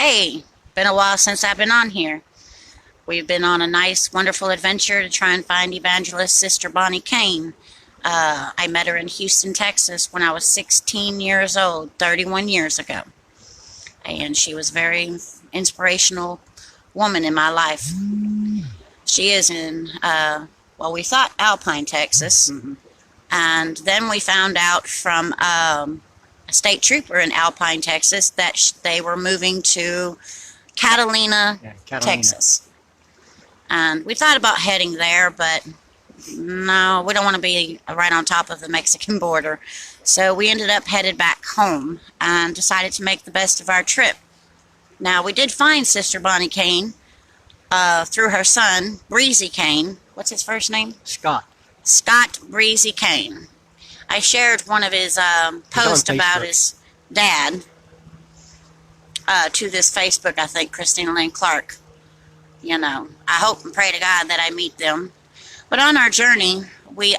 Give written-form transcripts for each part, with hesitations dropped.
Hey, been a while since I've been on here. We've been on a nice, wonderful adventure to try and find Evangelist Sister Bonnie Kane. I met her in Houston, Texas when I was 16 years old, 31 years ago. And she was a very inspirational woman in my life. She is in, we thought Alpine, Texas. And then we found out from a state trooper in Alpine, Texas, that they were moving to Catalina, Texas. And we thought about heading there, but no, we don't want to be right on top of the Mexican border. So we ended up headed back home and decided to make the best of our trip. Now, we did find Sister Bonnie Kane through her son, Breezy Kane. What's his first name? Scott. Scott Breezy Kane. I shared one of his posts about his dad to this Facebook, I think, Christina Lynn Clark. You know, I hope and pray to God that I meet them. But on our journey, we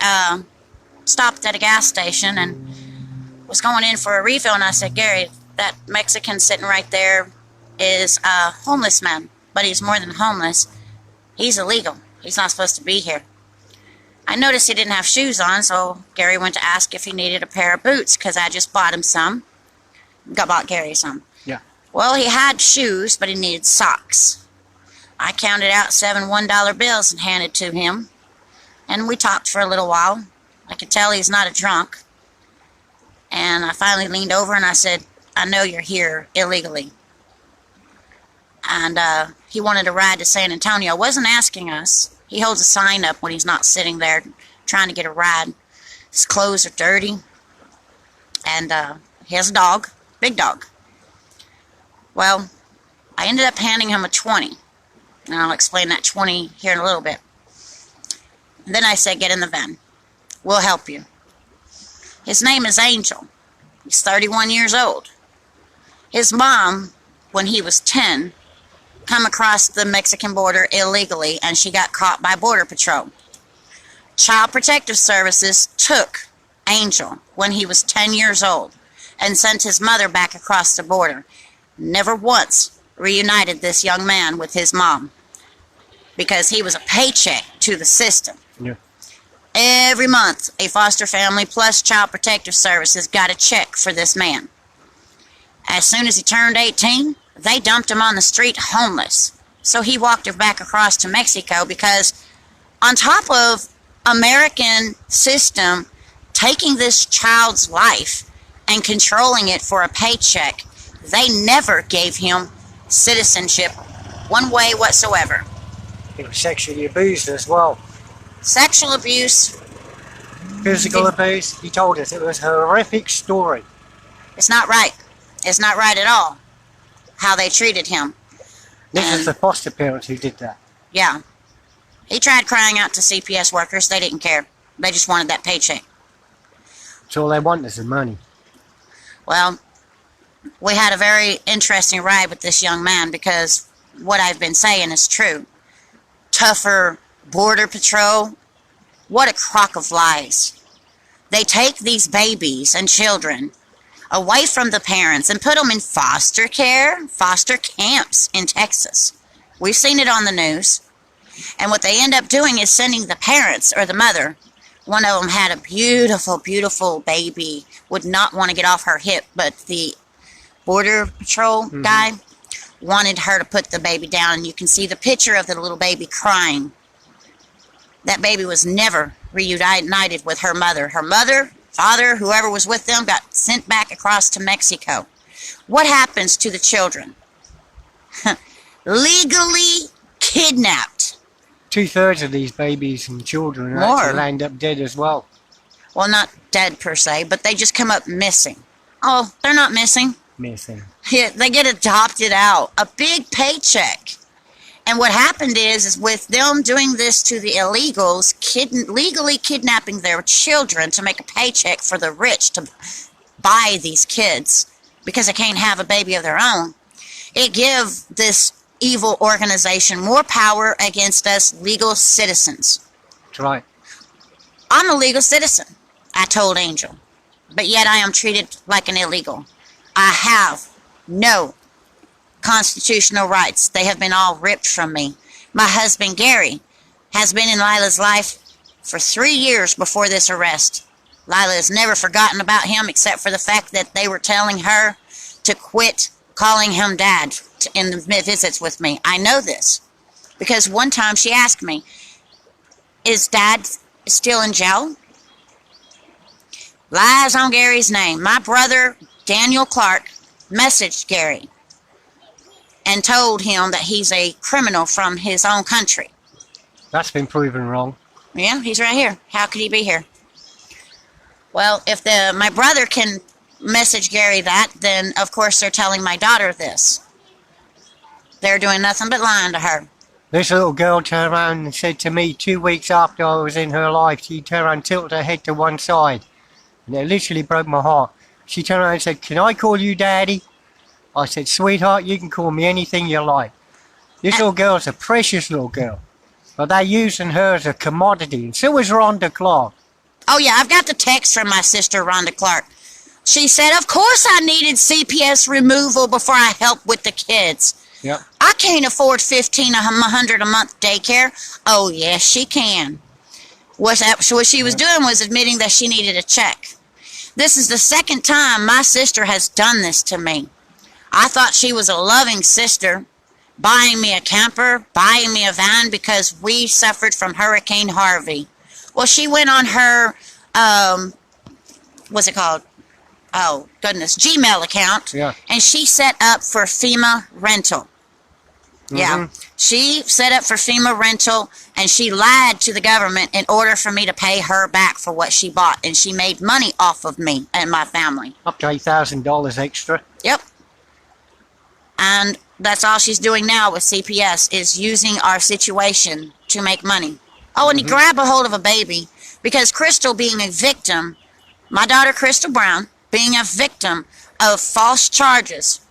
stopped at a gas station and was going in for a refill, and I said, Gary, that Mexican sitting right there is a homeless man, but he's more than homeless. He's illegal. He's not supposed to be here. I noticed he didn't have shoes on, so Gary went to ask if he needed a pair of boots, because I just bought him some. Bought Gary some. Yeah. Well, he had shoes, but he needed socks. I counted out 7 $1 bills and handed to him, and we talked for a little while. I could tell he's not a drunk. And I finally leaned over and I said, I know you're here illegally. And he wanted a ride to San Antonio. Wasn't asking us. He holds a sign up when he's not sitting there trying to get a ride. His clothes are dirty. And he has a dog, big dog. Well, I ended up handing him a 20. And I'll explain that 20 here in a little bit. And then I said, get in the van. We'll help you. His name is Angel. He's 31 years old. His mom, when he was 10, come across the Mexican border illegally, and she got caught by Border Patrol. Child Protective Services took Angel when he was 10 years old and sent his mother back across the border. Never once reunited this young man with his mom because he was a paycheck to the system. Yeah. Every month, a foster family plus Child Protective Services got a check for this man. As soon as he turned 18, they dumped him on the street homeless. So he walked back across to Mexico because on top of American system taking this child's life and controlling it for a paycheck, they never gave him citizenship one way whatsoever. He was sexually abused as well. Sexual abuse. Physical abuse. He told us it was a horrific story. It's not right. It's not right at all how they treated him. This is the foster parents who did that. Yeah. He tried crying out to CPS workers. They didn't care. They just wanted that paycheck. So all they want is the money. Well, we had a very interesting ride with this young man because what I've been saying is true. Tougher Border Patrol, what a crock of lies. They take these babies and children away from the parents and put them in foster care, foster camps in Texas. We've seen it on the news. And what they end up doing is sending the parents or the mother. One of them had a beautiful, beautiful baby, would not want to get off her hip, but the Border Patrol guy wanted her to put the baby down, and you can see the picture of the little baby crying. That baby was never reunited with her mother. Her mother, father, whoever was with them, got sent back across to Mexico. What happens to the children? Legally kidnapped. 2/3 of these babies and children actually end up dead as well. Well, not dead per se, but they just come up missing. Oh, they're not missing. Missing. Yeah, they get adopted out. A big paycheck. And what happened is with them doing this to the illegals, legally kidnapping their children to make a paycheck for the rich to buy these kids because they can't have a baby of their own, it gives this evil organization more power against us legal citizens. That's right. I'm a legal citizen, I told Angel, but yet I am treated like an illegal. I have no constitutional rights. They have been all ripped from me. My husband, Gary, has been in Lyla's life for 3 years before this arrest. Lyla has never forgotten about him except for the fact that they were telling her to quit calling him Dad in the visits with me. I know this because one time she asked me, is Dad still in jail? Lies on Gary's name. My brother, Daniel Clark, messaged Gary and told him that he's a criminal from his own country. That's been proven wrong. Yeah, he's right here. How could he be here? Well, if my brother can message Gary that, then of course they're telling my daughter this. They're doing nothing but lying to her. This little girl turned around and said to me 2 weeks after I was in her life, she turned around and tilted her head to one side. And it literally broke my heart. She turned around and said, "Can I call you Daddy?" I said, "Sweetheart, you can call me anything you like." This little girl's a precious little girl. But they're using her as a commodity. And so is Rhonda Clark. Oh yeah, I've got the text from my sister, Rhonda Clark. She said, of course I needed CPS removal before I helped with the kids. Yep. I can't afford $1,500 a month daycare. Oh, yes, she can. What she was doing was admitting that she needed a check. This is the second time my sister has done this to me. I thought she was a loving sister, buying me a camper, buying me a van because we suffered from Hurricane Harvey. Well, she went on her, what's it called? Oh, goodness, Gmail account. Yeah. And she set up for FEMA rental. Yeah. She set up for FEMA rental, and she lied to the government in order for me to pay her back for what she bought. And she made money off of me and my family. Up to $8,000 extra. Yep. And that's all she's doing now with CPS is using our situation to make money. Oh, and you grab a hold of a baby because Crystal being a victim, my daughter Crystal Brown, being a victim of false charges,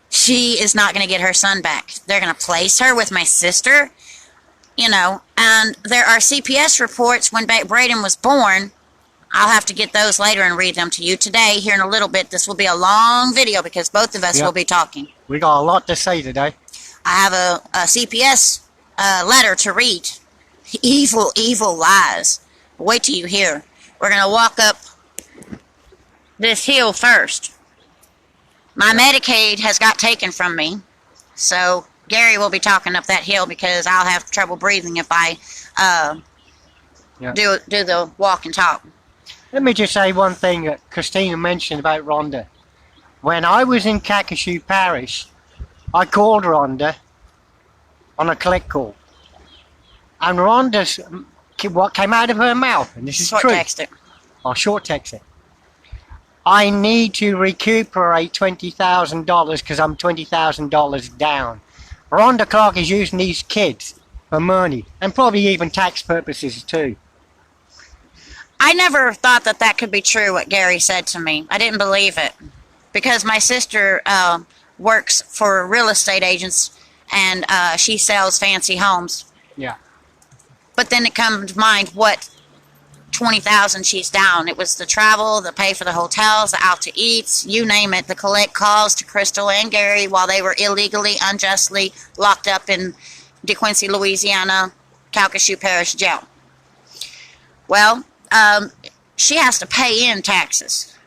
she is not going to get her son back. They're going to place her with my sister, you know, and there are CPS reports when Braden was born. I'll have to get those later and read them to you today. Here in a little bit, this will be a long video because both of us will be talking. We got a lot to say today. I have a CPS letter to read. Evil, evil lies. Wait till you hear. We're going to walk up this hill first. My Medicaid has got taken from me, so Gary will be talking up that hill because I'll have trouble breathing if I do the walk and talk. Let me just say one thing that Christina mentioned about Rhonda. When I was in Calcasieu Parish, I called Rhonda on a collect call. And Rhonda's, what came out of her mouth, and this is true. Short text it. I'll short text it. I need to recuperate $20,000 because I'm $20,000 down. Rhonda Clark is using these kids for money and probably even tax purposes too. I never thought that that could be true, what Gary said to me. I didn't believe it because my sister works for real estate agents and she sells fancy homes. Yeah. But then it comes to mind what $20,000 she's down. It was the travel, the pay for the hotels, the out to eats, you name it, the collect calls to Crystal and Gary while they were illegally, unjustly locked up in DeQuincy, Louisiana, Calcasieu Parish Jail. Well, she has to pay in taxes.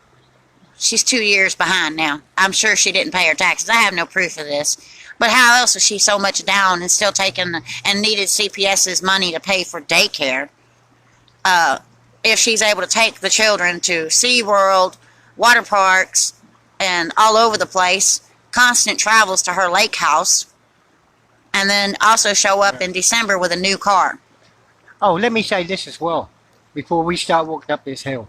She's 2 years behind now. I'm sure she didn't pay her taxes. I have no proof of this. But how else is she so much down and still taking and needed CPS's money to pay for daycare? If she's able to take the children to SeaWorld, water parks, and all over the place, constant travels to her lake house, and then also show up in December with a new car. Oh, let me say this as well, before we start walking up this hill.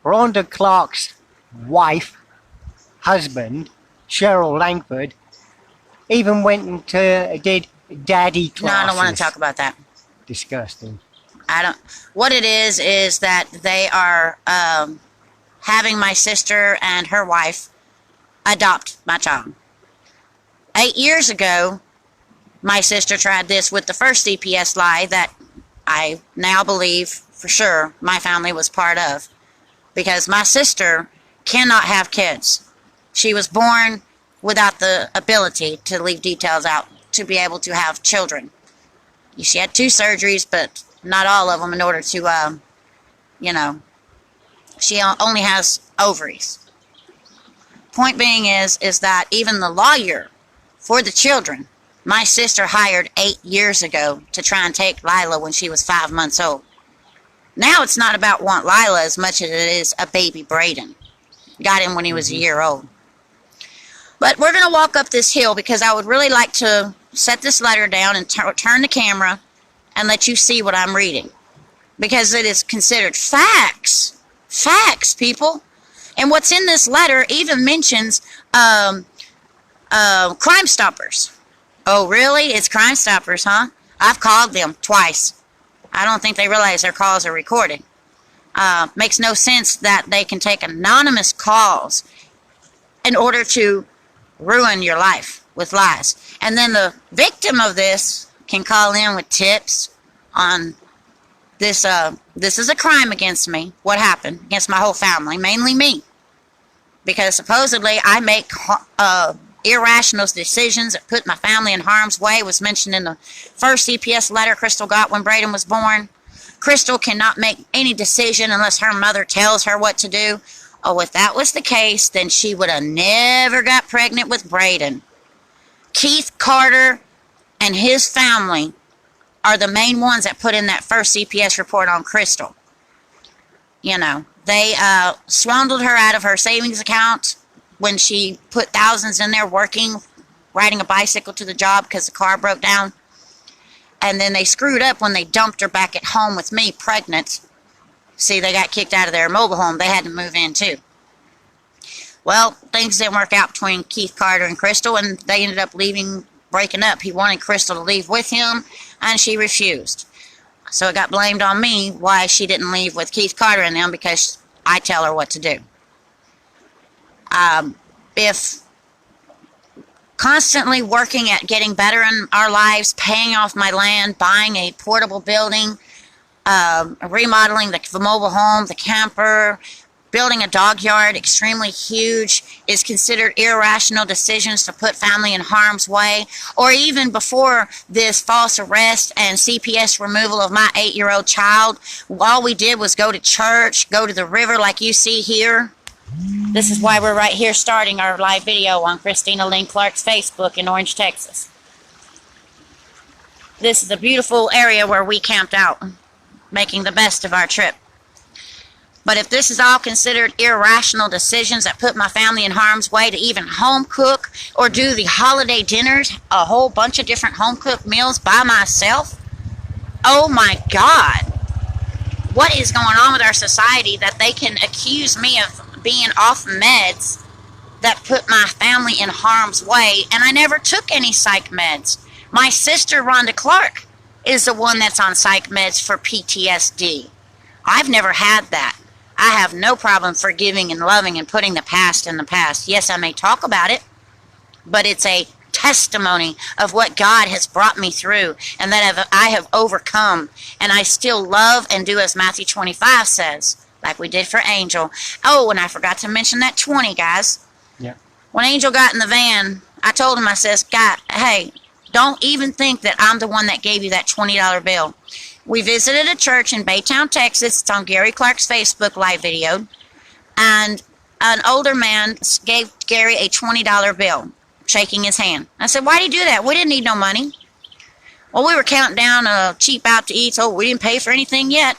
Rhonda Clark's wife, husband, Cheryl Langford, even went and did daddy classes. No, I don't want to talk about that. Disgusting. I don't. What it is that they are having my sister and her wife adopt my child. 8 years ago, my sister tried this with the first CPS lie that I now believe for sure my family was part of. Because my sister cannot have kids. She was born without the ability to leave details out to be able to have children. She had 2 surgeries, but not all of them in order to, she only has ovaries. Point being is that even the lawyer for the children, my sister hired 8 years ago to try and take Lyla when she was 5 months old. Now it's not about want Lyla as much as it is a baby Braden. Got him when he was a year old. But we're going to walk up this hill because I would really like to set this letter down and turn the camera and let you see what I'm reading. Because it is considered facts. Facts, people. And what's in this letter even mentions Crime Stoppers. Oh, really? It's Crime Stoppers, huh? I've called them twice. I don't think they realize their calls are recorded. Makes no sense that they can take anonymous calls in order to ruin your life with lies. And then the victim of this can call in with tips on this. This is a crime against me. What happened? Against my whole family, mainly me. Because supposedly I make irrational decisions that put my family in harm's way. Was mentioned in the first CPS letter Crystal got when Braden was born. Crystal cannot make any decision unless her mother tells her what to do. Oh, if that was the case, then she would have never got pregnant with Braden. Keith Carter and his family are the main ones that put in that first CPS report on Crystal. You know, they swindled her out of her savings account when she put thousands in there working, riding a bicycle to the job because the car broke down. And then they screwed up when they dumped her back at home with me, pregnant. See, they got kicked out of their mobile home. They had to move in, too. Well, things didn't work out between Keith Carter and Crystal, and they ended up breaking up. He wanted Crystal to leave with him, and she refused. So it got blamed on me why she didn't leave with Keith Carter and them, because I tell her what to do. If constantly working at getting better in our lives, paying off my land, buying a portable building, remodeling the mobile home, the camper, building a dog yard, extremely huge, is considered irrational decisions to put family in harm's way. Or even before this false arrest and CPS removal of my 8-year-old child, all we did was go to church, go to the river like you see here. This is why we're right here starting our live video on Christina Lynn Clark's Facebook in Orange, Texas. This is a beautiful area where we camped out, making the best of our trip. But if this is all considered irrational decisions that put my family in harm's way to even home cook or do the holiday dinners, a whole bunch of different home cooked meals by myself, oh my God. What is going on with our society that they can accuse me of being off meds that put my family in harm's way? And I never took any psych meds. My sister, Rhonda Clark, is the one that's on psych meds for PTSD. I've never had that. I have no problem forgiving and loving and putting the past in the past. Yes, I may talk about it, but it's a testimony of what God has brought me through and that I have overcome. And I still love and do as Matthew 25 says, like we did for Angel. Oh, and I forgot to mention that 20, guys. Yeah. When Angel got in the van, I told him, I says, God, hey, don't even think that I'm the one that gave you that $20 bill. We visited a church in Baytown, Texas. It's on Gary Clark's Facebook live video. And an older man gave Gary a $20 bill, shaking his hand. I said, why do you do that? We didn't need no money. Well, we were counting down cheap out to eat, so we didn't pay for anything yet.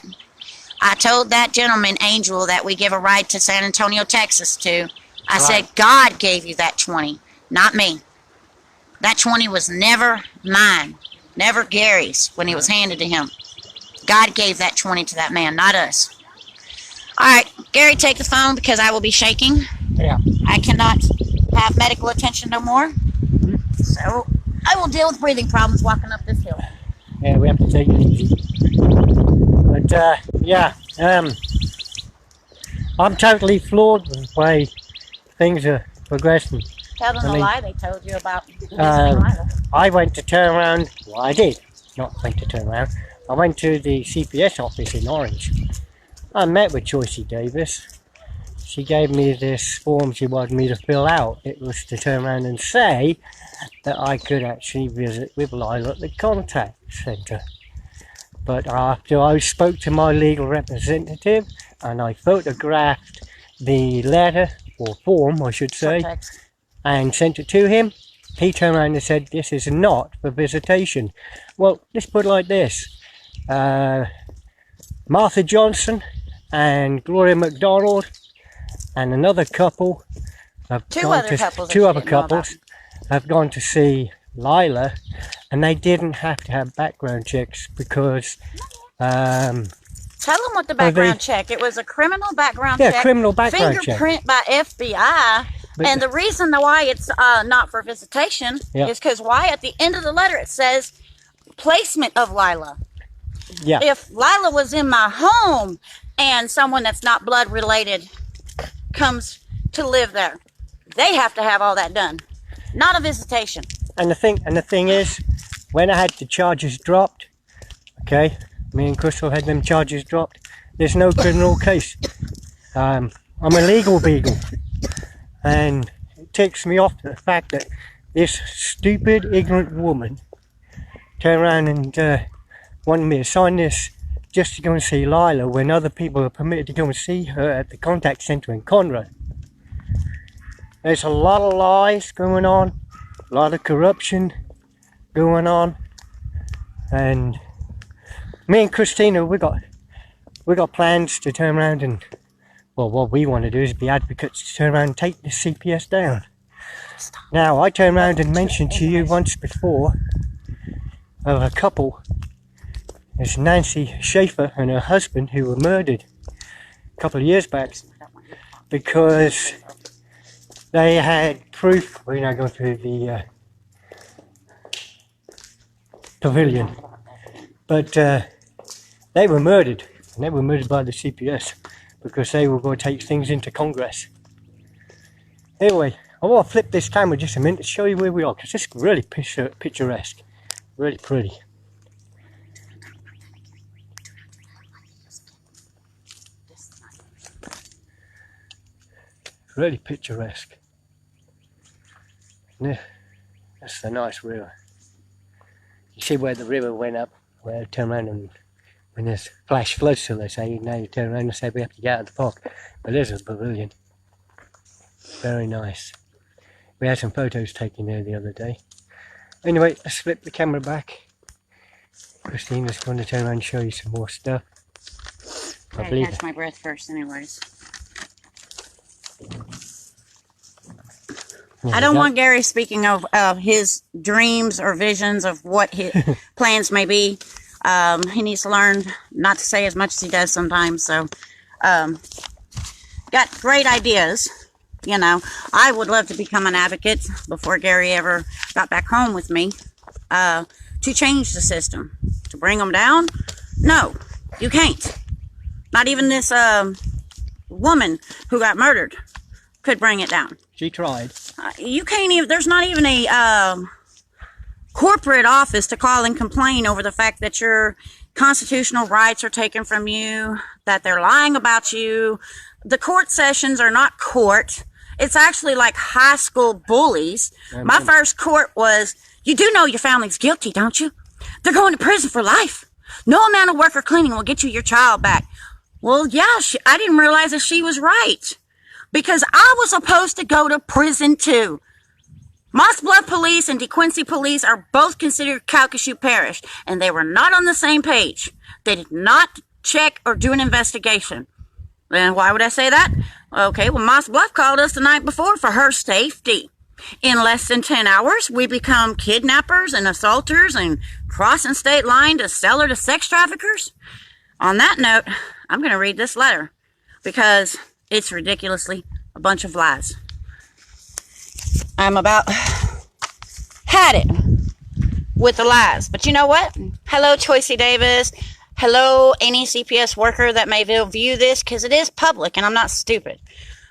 I told that gentleman, Angel, that we give a ride to San Antonio, Texas to. I said, God gave you that 20, not me. That 20 was never mine, never Gary's when it was handed to him. God gave that 20 to that man, not us. All right, Gary, take the phone because I will be shaking. Yeah. I cannot have medical attention no more. So I will deal with breathing problems walking up this hill. Yeah, we have to take it easy. But, yeah, I'm totally floored with the way things are progressing. Tell them the lie they told you about visiting Lyla. I went to turn around, well, I did not went to turn around. I went to the CPS office in Orange. I met with Joycey Davis. she gave me this form she wanted me to fill out. It was to turn around and say that I could actually visit with Lyla at the contact centre. But after I spoke to my legal representative and I photographed the letter, or form I should say, and sent it to him, he turned around and said this is not for visitation. Well, let's put it like this. Martha Johnson and Gloria McDonald and another couple have Two other couples have gone to see Lyla, and they didn't have to have background checks because tell them what the background check. It was a criminal background check. Yeah, criminal background check. Fingerprint by FBI. And the reason why it's not for visitation is because why at the end of the letter it says placement of Lyla. Yeah. If Lyla was in my home and someone that's not blood related comes to live there, they have to have all that done. Not a visitation. And the thing is, when I had the charges dropped, okay, me and Crystal had them charges dropped, there's no criminal case. I'm a legal beagle. And it ticks me off the fact that this stupid, ignorant woman turned around and wanted me to sign this just to go and see Lyla when other people are permitted to go and see her at the contact centre in Conroe. There's a lot of lies going on, a lot of corruption going on, and me and Christina, we got plans to turn around and, well, what we want to do is be advocates to turn around and take the CPS down. Now, I turned around and mentioned to you once before of a couple. It's Nancy Schaefer and her husband who were murdered a couple of years back because they had proof. We're now going through the pavilion, but they were murdered, and they were murdered by the CPS because they were going to take things into Congress. Anyway, I want to flip this camera just a minute to show you where we are, because it's really picturesque, really pretty. Really picturesque. Yeah, that's a nice river. You see where the river went up, where it turned around, and when there's flash floods, so they say, now you turn around and say we have to get out of the park. But there's a pavilion. Very nice. We had some photos taken there the other day. Anyway, let's flip the camera back. Christina's going to turn around and show you some more stuff. I believe catch my breath first anyways. I don't want Gary speaking of his dreams or visions of what his plans may be. He needs to learn not to say as much as he does sometimes. So, got great ideas. You know, I would love to become an advocate before Gary ever got back home with me to change the system. To bring them down? No, you can't. Not even this woman who got murdered could bring it down. She tried. You can't even, there's not even a corporate office to call and complain over the fact that your constitutional rights are taken from you, that they're lying about you. The court sessions are not court. It's actually like high school bullies. My first court was, you do know your family's guilty, don't you? They're going to prison for life. No amount of work or cleaning will get you your child back. Well, yeah, I didn't realize that she was right. Because I was supposed to go to prison too. Moss Bluff Police and DeQuincy Police are both considered Calcasieu Parish, and they were not on the same page. They did not check or do an investigation. And why would I say that? Okay, well, Moss Bluff called us the night before for her safety. In less than 10 hours, we become kidnappers and assaulters and crossing state line to sell her to sex traffickers. On that note, I'm going to read this letter because it's ridiculously a bunch of lies. I'm about had it with the lies. But you know what? Hello, Choicey Davis. Hello, any CPS worker that may view this, because it is public and I'm not stupid.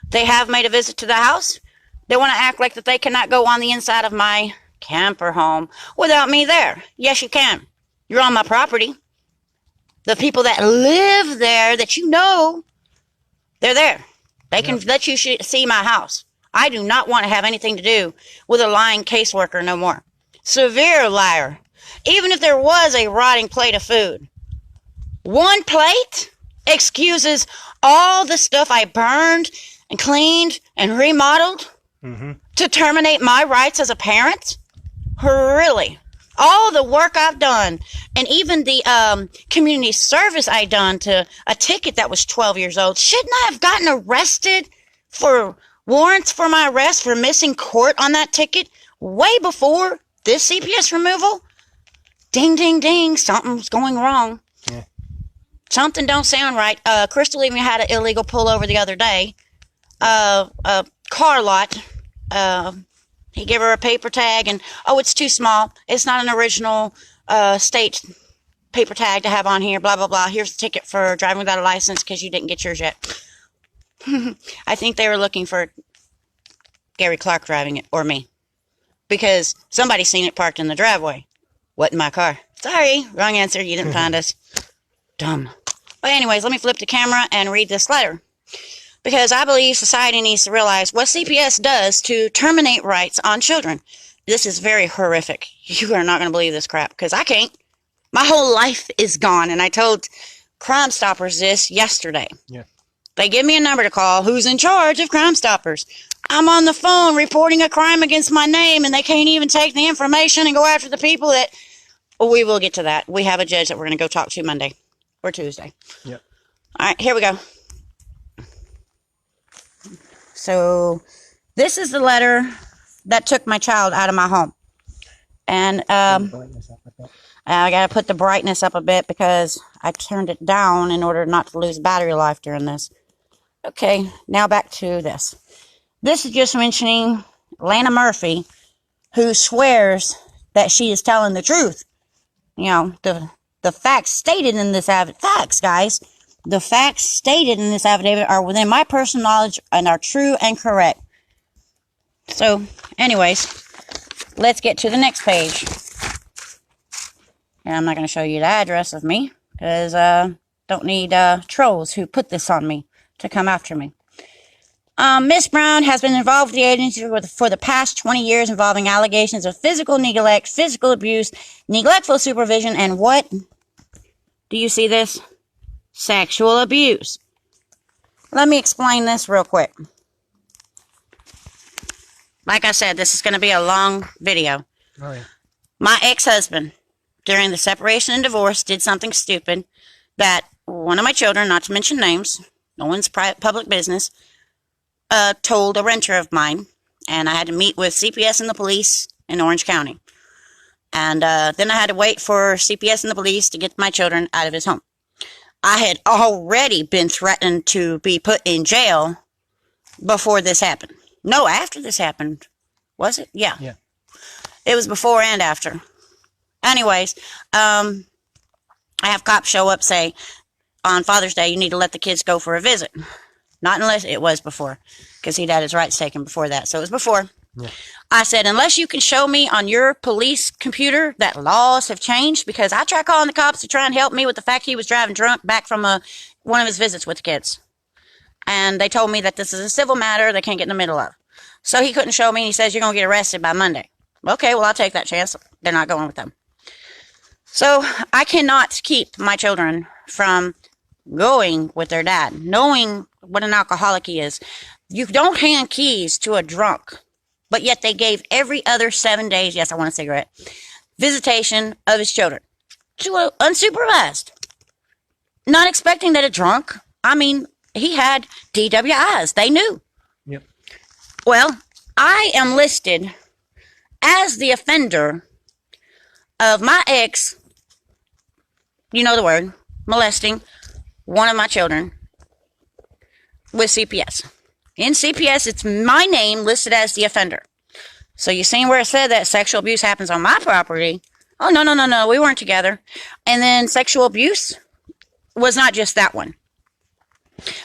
They have made a visit to the house. They want to act like that they cannot go on the inside of my camper home without me there. Yes, you can. You're on my property. The people that live there that you know, they're there. They can let you see my house. I do not want to have anything to do with a lying caseworker no more. Severe liar. Even if there was a rotting plate of food, one plate excuses all the stuff I burned and cleaned and remodeled to terminate my rights as a parent? Really? All the work I've done, and even the community service I done to a ticket that was 12 years old. Shouldn't I have gotten arrested for warrants for my arrest for missing court on that ticket way before this CPS removal? Ding, ding, ding. Something's going wrong. Yeah. Something don't sound right. Crystal even had an illegal pullover the other day. A car lot. He gave her a paper tag, and, oh, it's too small. It's not an original state paper tag to have on here, blah, blah, blah. Here's the ticket for driving without a license because you didn't get yours yet. I think they were looking for Gary Clark driving it, or me. Because somebody seen it parked in the driveway. Wasn't my car. Sorry, wrong answer. You didn't find us. Dumb. But anyways, let me flip the camera and read this letter. Because I believe society needs to realize what CPS does to terminate rights on children. This is very horrific. You are not going to believe this crap, because I can't. My whole life is gone, and I told Crime Stoppers this yesterday. Yeah. They give me a number to call. Who's in charge of Crime Stoppers? I'm on the phone reporting a crime against my name, and they can't even take the information and go after the people that... Oh, we will get to that. We have a judge that we're going to go talk to Monday or Tuesday. Yep. All right, here we go. So this is the letter that took my child out of my home. And I got to put the brightness up a bit because I turned it down in order not to lose battery life during this. Okay, now back to this. This is just mentioning Lana Murphy, who swears that she is telling the truth. You know, the facts stated in this facts, guys. The facts stated in this affidavit are within my personal knowledge and are true and correct. So, anyways, let's get to the next page. And I'm not going to show you the address of me, because don't need trolls who put this on me to come after me. Miss Brown has been involved with the agency for the past 20 years, involving allegations of physical neglect, physical abuse, neglectful supervision, and what? Do you see this? Sexual abuse. Let me explain this real quick. Like I said, this is going to be a long video. Oh, yeah. My ex-husband, during the separation and divorce, did something stupid that one of my children, not to mention names, no one's public business, told a renter of mine, and I had to meet with CPS and the police in Orange County. And then I had to wait for CPS and the police to get my children out of his home. I had already been threatened to be put in jail before this happened. No, after this happened. Was it? Yeah. It was before and after. Anyways, I have cops show up, say, on Father's Day, you need to let the kids go for a visit. Not unless it was before, because he'd had his rights taken before that. So it was before. Yeah. I said, unless you can show me on your police computer that laws have changed, because I tried calling the cops to try and help me with the fact he was driving drunk back from one of his visits with the kids. And they told me that this is a civil matter they can't get in the middle of. So he couldn't show me, and he says, you're going to get arrested by Monday. Okay, well, I'll take that chance. They're not going with them. So I cannot keep my children from going with their dad, knowing what an alcoholic he is. You don't hand keys to a drunk, but yet they gave every other 7 days, yes, I want a cigarette, visitation of his children to unsupervised. Not expecting that a drunk, I mean, he had DWIs. They knew. Yep. Well, I am listed as the offender of my ex, you know the word, molesting one of my children with CPS. In CPS, it's my name listed as the offender. So you seen where it said that sexual abuse happens on my property? Oh, no, we weren't together. And then sexual abuse was not just that one.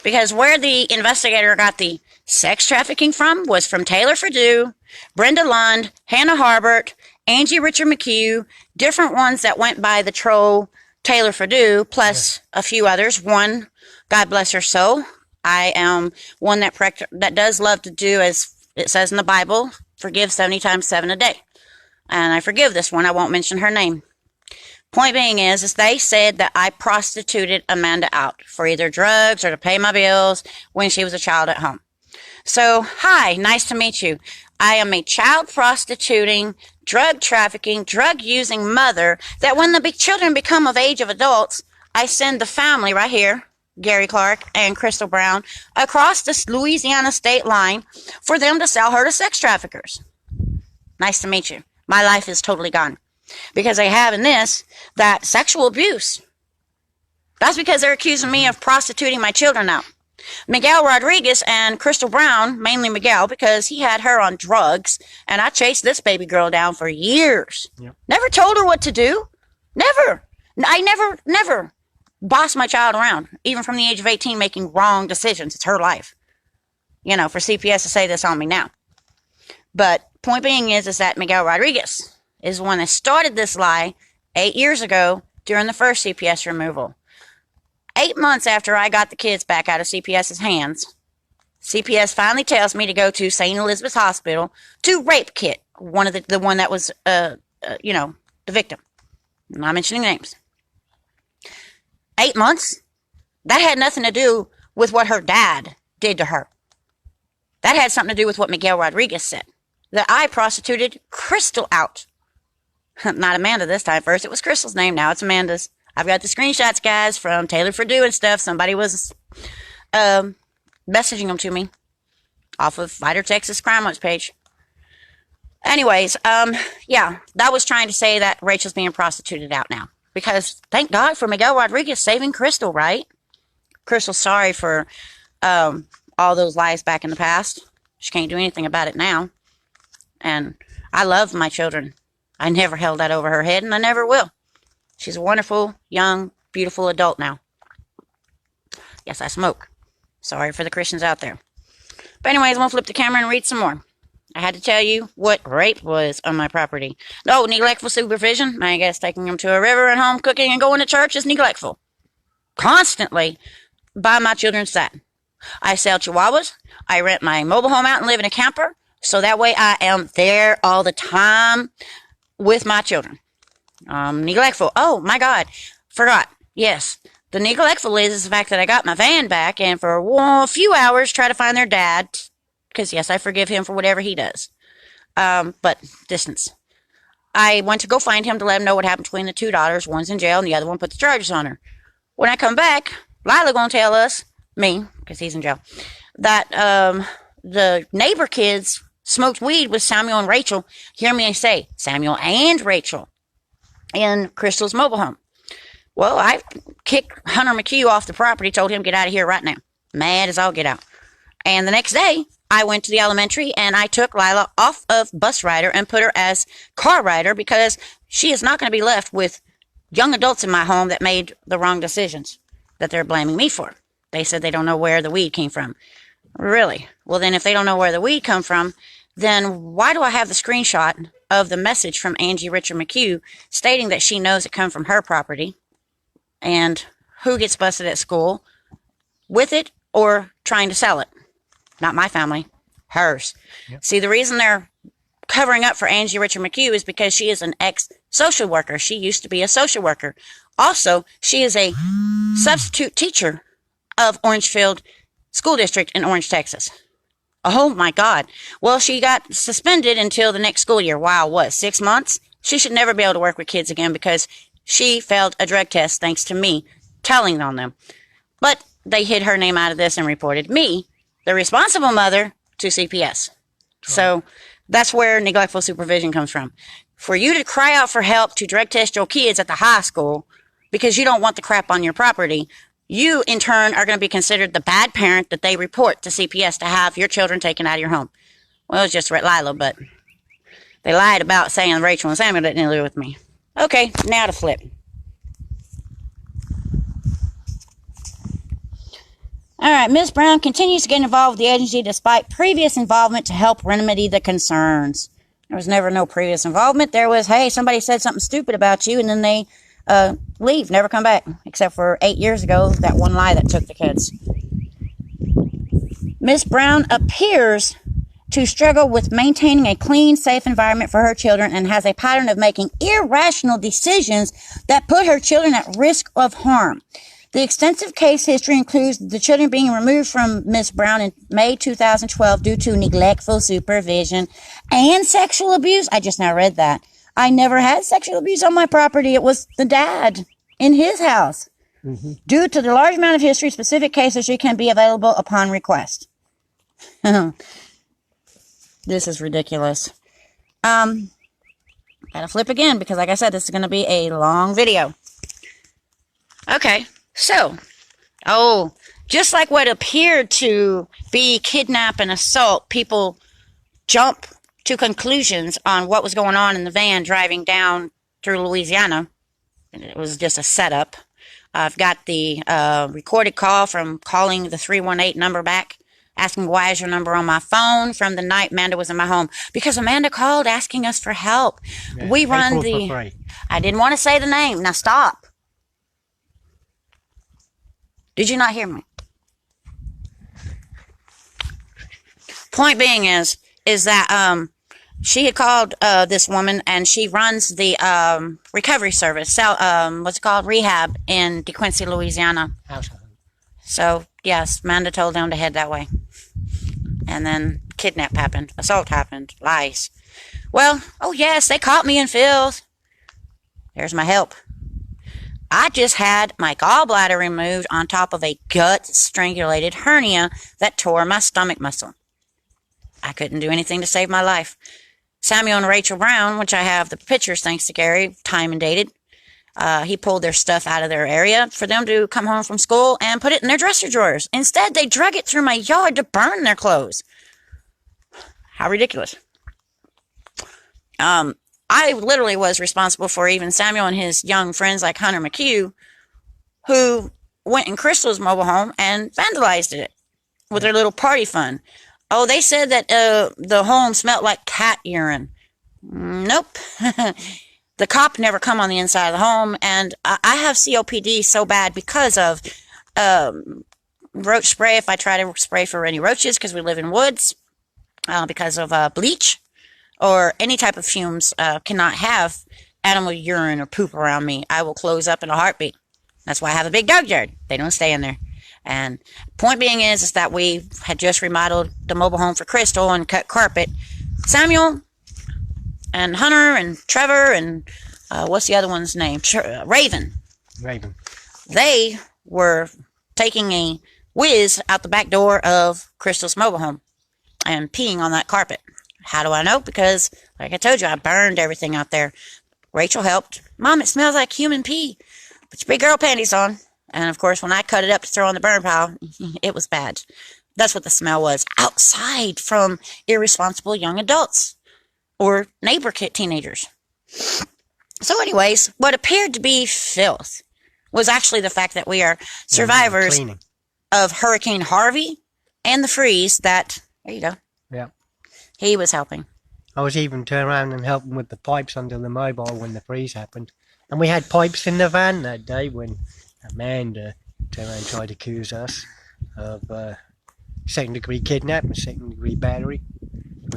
Because where the investigator got the sex trafficking from was from Taylor Ferdue, Brenda Lund, Hannah Harbert, Angie Richard McHugh, different ones that went by the troll Taylor Ferdue, plus a few others. One, God bless her soul, I am one that does love to do, as it says in the Bible, forgive 70 times 7 a day. And I forgive this one. I won't mention her name. Point being is they said that I prostituted Amanda out for either drugs or to pay my bills when she was a child at home. So, hi, nice to meet you. I am a child prostituting, drug trafficking, drug using mother that when the children become of age of adults, I send the family right here, Gary Clark and Crystal Brown, across the Louisiana state line for them to sell her to sex traffickers. Nice to meet you. My life is totally gone. Because they have in this, that sexual abuse. That's because they're accusing me of prostituting my children out. Miguel Rodriguez and Crystal Brown, mainly Miguel, because he had her on drugs, and I chased this baby girl down for years. Yep. Never told her what to do. Never. I never bossed my child around, even from the age of 18, making wrong decisions. It's her life. You know, for CPS to say this on me now. But point being is that Miguel Rodriguez is the one that started this lie 8 years ago during the first CPS removal. 8 months after I got the kids back out of CPS's hands, CPS finally tells me to go to St. Elizabeth's Hospital to rape kit the one that was, the victim. I'm not mentioning names. 8 months? That had nothing to do with what her dad did to her. That had something to do with what Miguel Rodriguez said. That I prostituted Crystal out. Not Amanda this time. First it was Crystal's name, now it's Amanda's. I've got the screenshots, guys, from Taylor for doing stuff. Somebody was messaging them to me off of Fighter Texas Crime Watch page. Anyways, that was trying to say that Rachel's being prostituted out now. Because thank God for Miguel Rodriguez saving Crystal, right? Crystal's sorry for all those lies back in the past. She can't do anything about it now. And I love my children. I never held that over her head, and I never will. She's a wonderful, young, beautiful adult now. Yes, I smoke. Sorry for the Christians out there. But anyways, I'm going to flip the camera and read some more. I had to tell you what rape was on my property. No, neglectful supervision. I guess taking them to a river and home cooking and going to church is neglectful. Constantly by my children's side. I sell chihuahuas. I rent my mobile home out and live in a camper. So that way I am there all the time with my children. Neglectful. Oh, my God. Forgot. Yes. The neglectful is the fact that I got my van back and for a few hours try to find their dad. Because, yes, I forgive him for whatever he does. But distance. I went to go find him to let him know what happened between the two daughters. One's in jail and the other one put the charges on her. When I come back, Lyla gonna tell me, because he's in jail, that the neighbor kids smoked weed with Samuel and Rachel. Hear me say, Samuel and Rachel in Crystal's mobile home. Well, I kicked Hunter McHugh off the property, told him get out of here right now. Mad as all get out. And the next day, I went to the elementary and I took Lyla off of bus rider and put her as car rider because she is not going to be left with young adults in my home that made the wrong decisions that they're blaming me for. They said they don't know where the weed came from. Really? Well, then if they don't know where the weed come from, then why do I have the screenshot of the message from Angie Richard McHugh stating that she knows it come from her property and who gets busted at school with it or trying to sell it? Not my family, hers. Yep. See, the reason they're covering up for Angie Richard McHugh is because she is an ex-social worker. She used to be a social worker. Also, she is a substitute teacher of Orangefield School District in Orange, Texas. Oh, my God. Well, she got suspended until the next school year. Wow, what, 6 months? She should never be able to work with kids again because she failed a drug test thanks to me telling on them. But they hid her name out of this and reported me, the responsible mother, to CPS. Right. So that's where neglectful supervision comes from. For you to cry out for help to drug test your kids at the high school because you don't want the crap on your property, you, in turn, are going to be considered the bad parent that they report to CPS to have your children taken out of your home. Well, it was just Lyla, but they lied about saying Rachel and Samuel didn't live with me. Okay, now to flip. All right, Ms. Brown continues to get involved with the agency despite previous involvement to help remedy the concerns. There was never no previous involvement. There was, hey, somebody said something stupid about you, and then they leave, never come back, except for 8 years ago, that one lie that took the kids. Miss Brown appears to struggle with maintaining a clean, safe environment for her children and has a pattern of making irrational decisions that put her children at risk of harm. The extensive case history includes the children being removed from Miss Brown in May 2012 due to neglectful supervision and sexual abuse. I just now read that. I never had sexual abuse on my property. It was the dad in his house. Mm-hmm. Due to the large amount of history, specific case history can be available upon request. This is ridiculous. Gotta flip again because, like I said, this is going to be a long video. Okay, so, just like what appeared to be kidnap and assault, people jump to conclusions on what was going on in the van driving down through Louisiana. It was just a setup. I've got the recorded call from calling the 318 number back, asking why is your number on my phone from the night Amanda was in my home. Because Amanda called asking us for help. Yeah, we run the... I didn't want to say the name. Now stop. Did you not hear me? Point being is that she had called this woman, and she runs the recovery service, what's it called, rehab in DeQuincy, Louisiana. So, yes, Amanda told them to head that way. And then kidnap happened, assault happened, lies. Well, oh yes, they caught me in filth. There's my help. I just had my gallbladder removed on top of a gut-strangulated hernia that tore my stomach muscle. I couldn't do anything to save my life. Samuel and Rachel Brown, which I have the pictures thanks to Gary, time and dated, he pulled their stuff out of their area for them to come home from school and put it in their dresser drawers. Instead, they drug it through my yard to burn their clothes. How ridiculous. I literally was responsible for even Samuel and his young friends like Hunter McHugh, who went in Crystal's mobile home and vandalized it with their little party fun. Oh, they said that the home smelled like cat urine. Nope. The cop never come on the inside of the home, and I have COPD so bad because of roach spray. If I try to spray for any roaches, because we live in woods, because of bleach or any type of fumes, cannot have animal urine or poop around me. I will close up in a heartbeat. That's why I have a big dog yard. They don't stay in there. And point being is that we had just remodeled the mobile home for Crystal and cut carpet. Samuel and Hunter and Trevor and what's the other one's name? Raven. They were taking a whiz out the back door of Crystal's mobile home and peeing on that carpet. How do I know? Because, like I told you, I burned everything out there. Rachel helped. Mom, it smells like human pee. Put your big girl panties on. And, of course, when I cut it up to throw in the burn pile, it was bad. That's what the smell was. Outside from irresponsible young adults or neighbor teenagers. So, anyways, what appeared to be filth was actually the fact that we are survivors of Hurricane Harvey and the freeze that, there you go. Yeah. He was helping. I was even turning around and helping with the pipes under the mobile when the freeze happened. And we had pipes in the van that day when Amanda turned around and tried to accuse us of second-degree kidnap and second-degree battery.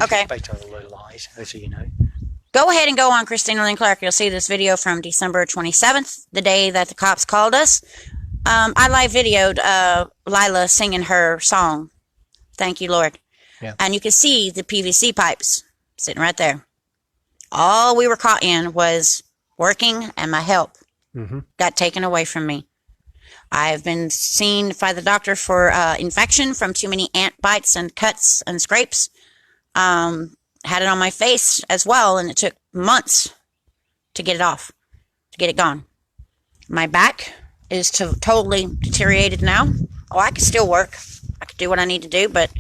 Okay. Based on all the lies, so you know. Go ahead and go on Christina Lynn Clark. You'll see this video from December 27th, the day that the cops called us. I live videoed Lyla singing her song, Thank You, Lord. Yeah. And you can see the PVC pipes sitting right there. All we were caught in was working, and my help got taken away from me. I've been seen by the doctor for infection from too many ant bites and cuts and scrapes. Had it on my face as well, and it took months to get it off, to get it gone. My back is totally deteriorated now. Oh, I can still work. I can do what I need to do, but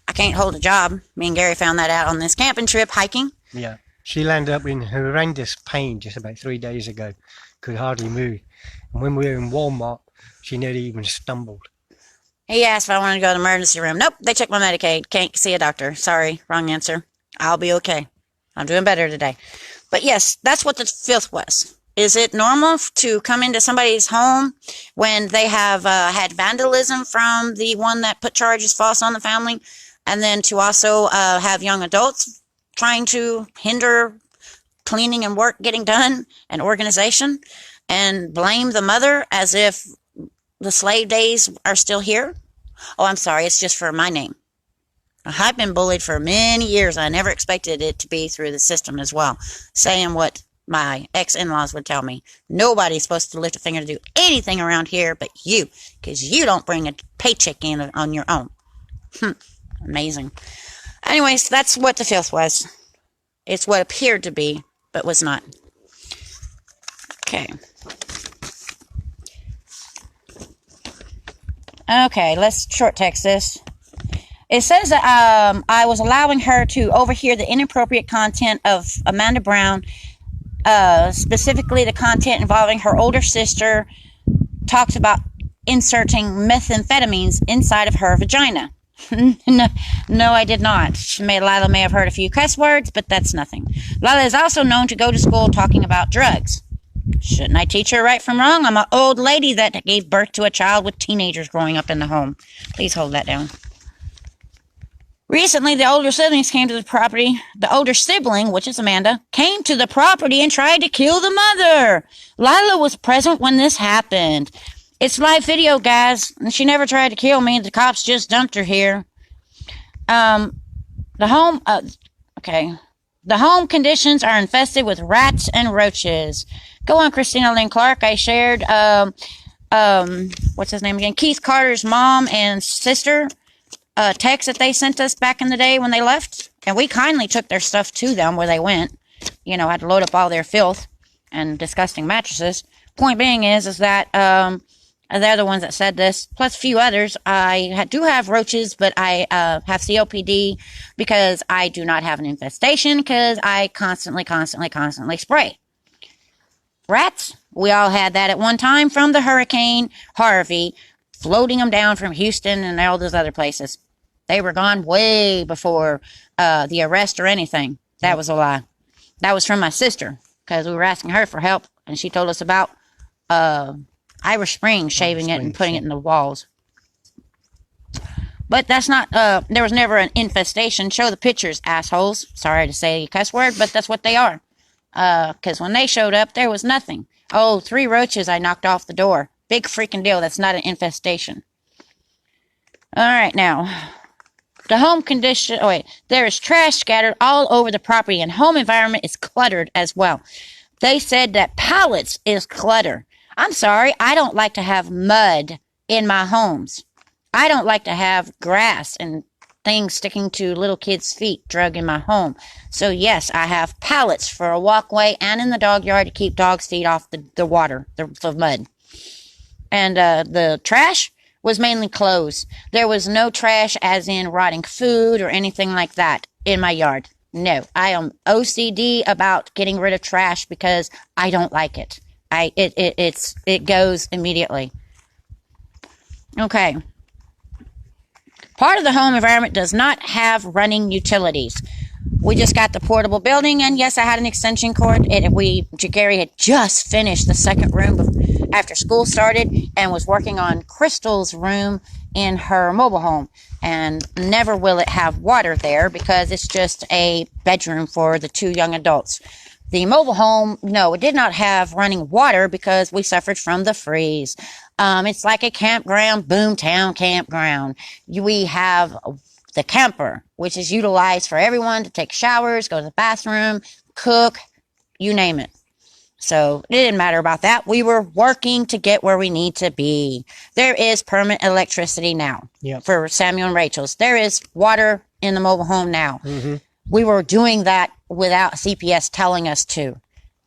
I can't hold a job. Me and Gary found that out on this camping trip, hiking. Yeah. She landed up in horrendous pain just about 3 days ago. Could hardly move. And when we were in Walmart, she nearly even stumbled. He asked if I wanted to go to the emergency room. Nope, they checked my Medicaid. Can't see a doctor. Sorry, wrong answer. I'll be okay. I'm doing better today. But yes, that's what the filth was. Is it normal to come into somebody's home when they have had vandalism from the one that put charges false on the family, and then to also have young adults trying to hinder cleaning and work getting done and organization, and blame the mother as if the slave days are still here? Oh, I'm sorry, it's just for my name. I've been bullied for many years. I never expected it to be through the system as well, saying what my ex-in-laws would tell me. Nobody's supposed to lift a finger to do anything around here but you, because you don't bring a paycheck in on your own. Amazing. Anyways, that's what the filth was. It's what appeared to be, but was not. Okay. Okay, let's short text this. It says that I was allowing her to overhear the inappropriate content of Amanda Brown, specifically the content involving her older sister talks about inserting methamphetamines inside of her vagina. No, I did not. Lyla may have heard a few cuss words, but that's nothing. Lyla is also known to go to school talking about drugs. Shouldn't I teach her right from wrong? I'm an old lady that gave birth to a child with teenagers growing up in the home. Please hold that down. Recently, the older siblings came to the property. The older sibling, which is Amanda, came to the property and tried to kill the mother. Lyla was present when this happened. It's live video, guys. And she never tried to kill me. The cops just dumped her here. The home conditions are infested with rats and roaches. Go on, Christina Lynn Clark. I shared, what's his name again? Keith Carter's mom and sister text that they sent us back in the day when they left. And we kindly took their stuff to them where they went. You know, had to load up all their filth and disgusting mattresses. Point being is that, they're the ones that said this, plus a few others. I do have roaches, but I have COPD because I do not have an infestation because I constantly spray. Rats, we all had that at one time from the Hurricane Harvey, floating them down from Houston and all those other places. They were gone way before the arrest or anything. That was a lie. That was from my sister because we were asking her for help, and she told us about Irish Spring, shaving it and putting it in the walls. But that's not, there was never an infestation. Show the pictures, assholes. Sorry to say a cuss word, but that's what they are. Because when they showed up, there was nothing. Oh, 3 roaches I knocked off the door. Big freaking deal. That's not an infestation. All right, now. The home condition, there is trash scattered all over the property, and home environment is cluttered as well. They said that pallets is clutter. I'm sorry, I don't like to have mud in my homes. I don't like to have grass and things sticking to little kids' feet drug in my home. So yes, I have pallets for a walkway and in the dog yard to keep dogs' feet off the water, the mud. And the trash was mainly clothes. There was no trash as in rotting food or anything like that in my yard. No, I am OCD about getting rid of trash because I don't like it. It goes immediately. Okay. Part of the home environment does not have running utilities. We just got the portable building, and yes, I had an extension cord. Gary had just finished the second room after school started and was working on Crystal's room in her mobile home. And never will it have water there because it's just a bedroom for the 2 young adults. The mobile home, no, it did not have running water because we suffered from the freeze. It's like a campground, boomtown campground. We have the camper, which is utilized for everyone to take showers, go to the bathroom, cook, you name it. So it didn't matter about that. We were working to get where we need to be. There is permanent electricity now for Samuel and Rachel's. There is water in the mobile home now. Mm-hmm. We were doing that without CPS telling us to.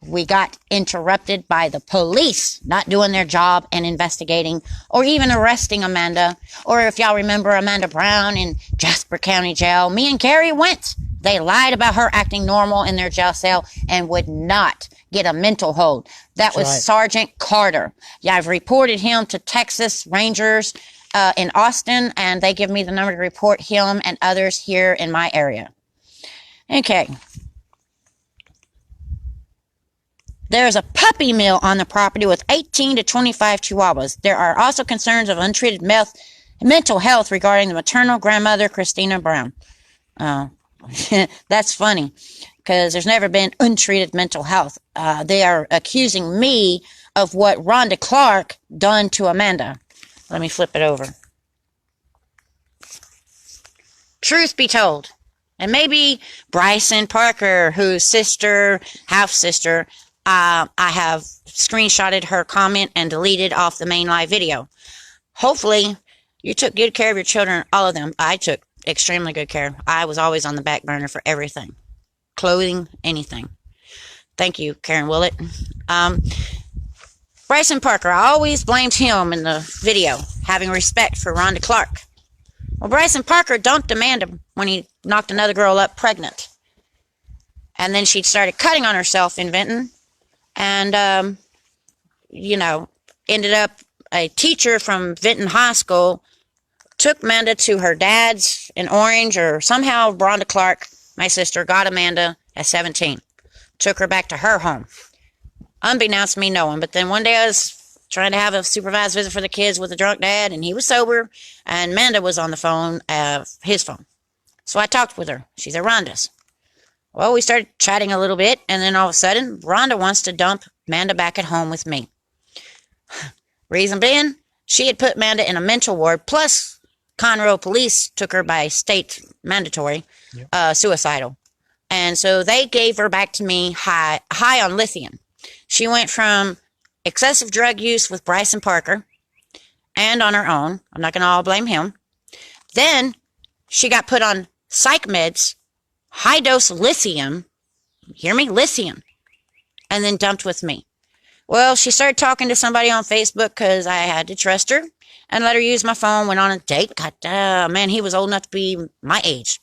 We got interrupted by the police not doing their job and investigating or even arresting Amanda. Or if y'all remember Amanda Brown in Jasper County Jail, me and Carrie went. They lied about her acting normal in their jail cell and would not get a mental hold. That was right. Sergeant Carter. Yeah, I've reported him to Texas Rangers in Austin, and they give me the number to report him and others here in my area. Okay. There is a puppy mill on the property with 18 to 25 chihuahuas. There are also concerns of untreated mental health regarding the maternal grandmother, Christina Brown. That's funny, because there's never been untreated mental health. They are accusing me of what Rhonda Clark done to Amanda. Let me flip it over. Truth be told, and maybe Bryson Parker, whose sister, half-sister, I have screenshotted her comment and deleted off the main live video. Hopefully, you took good care of your children, all of them. I took extremely good care. I was always on the back burner for everything. Clothing, anything. Thank you, Karen Willett. Bryson Parker, I always blamed him in the video, having respect for Rhonda Clark. Well, Bryson Parker dumped Amanda when he knocked another girl up pregnant. And then she started cutting on herself in Vinton. And, ended up a teacher from Vinton High School took Amanda to her dad's in Orange, or somehow Rhonda Clark, my sister, got Amanda at 17. Took her back to her home. Unbeknownst to me, no one. But then one day I was trying to have a supervised visit for the kids with a drunk dad, and he was sober, and Amanda was on the phone, his phone. So I talked with her. She's at Rhonda's. Well, we started chatting a little bit, and then all of a sudden, Rhonda wants to dump Amanda back at home with me. Reason being, she had put Amanda in a mental ward, plus Conroe police took her by state mandatory, suicidal. And so they gave her back to me high on lithium. She went from excessive drug use with Bryson Parker and on her own. I'm not going to all blame him. Then she got put on psych meds, high-dose lithium, hear me, lithium, and then dumped with me. Well, she started talking to somebody on Facebook because I had to trust her and let her use my phone, went on a date. God, man, he was old enough to be my age.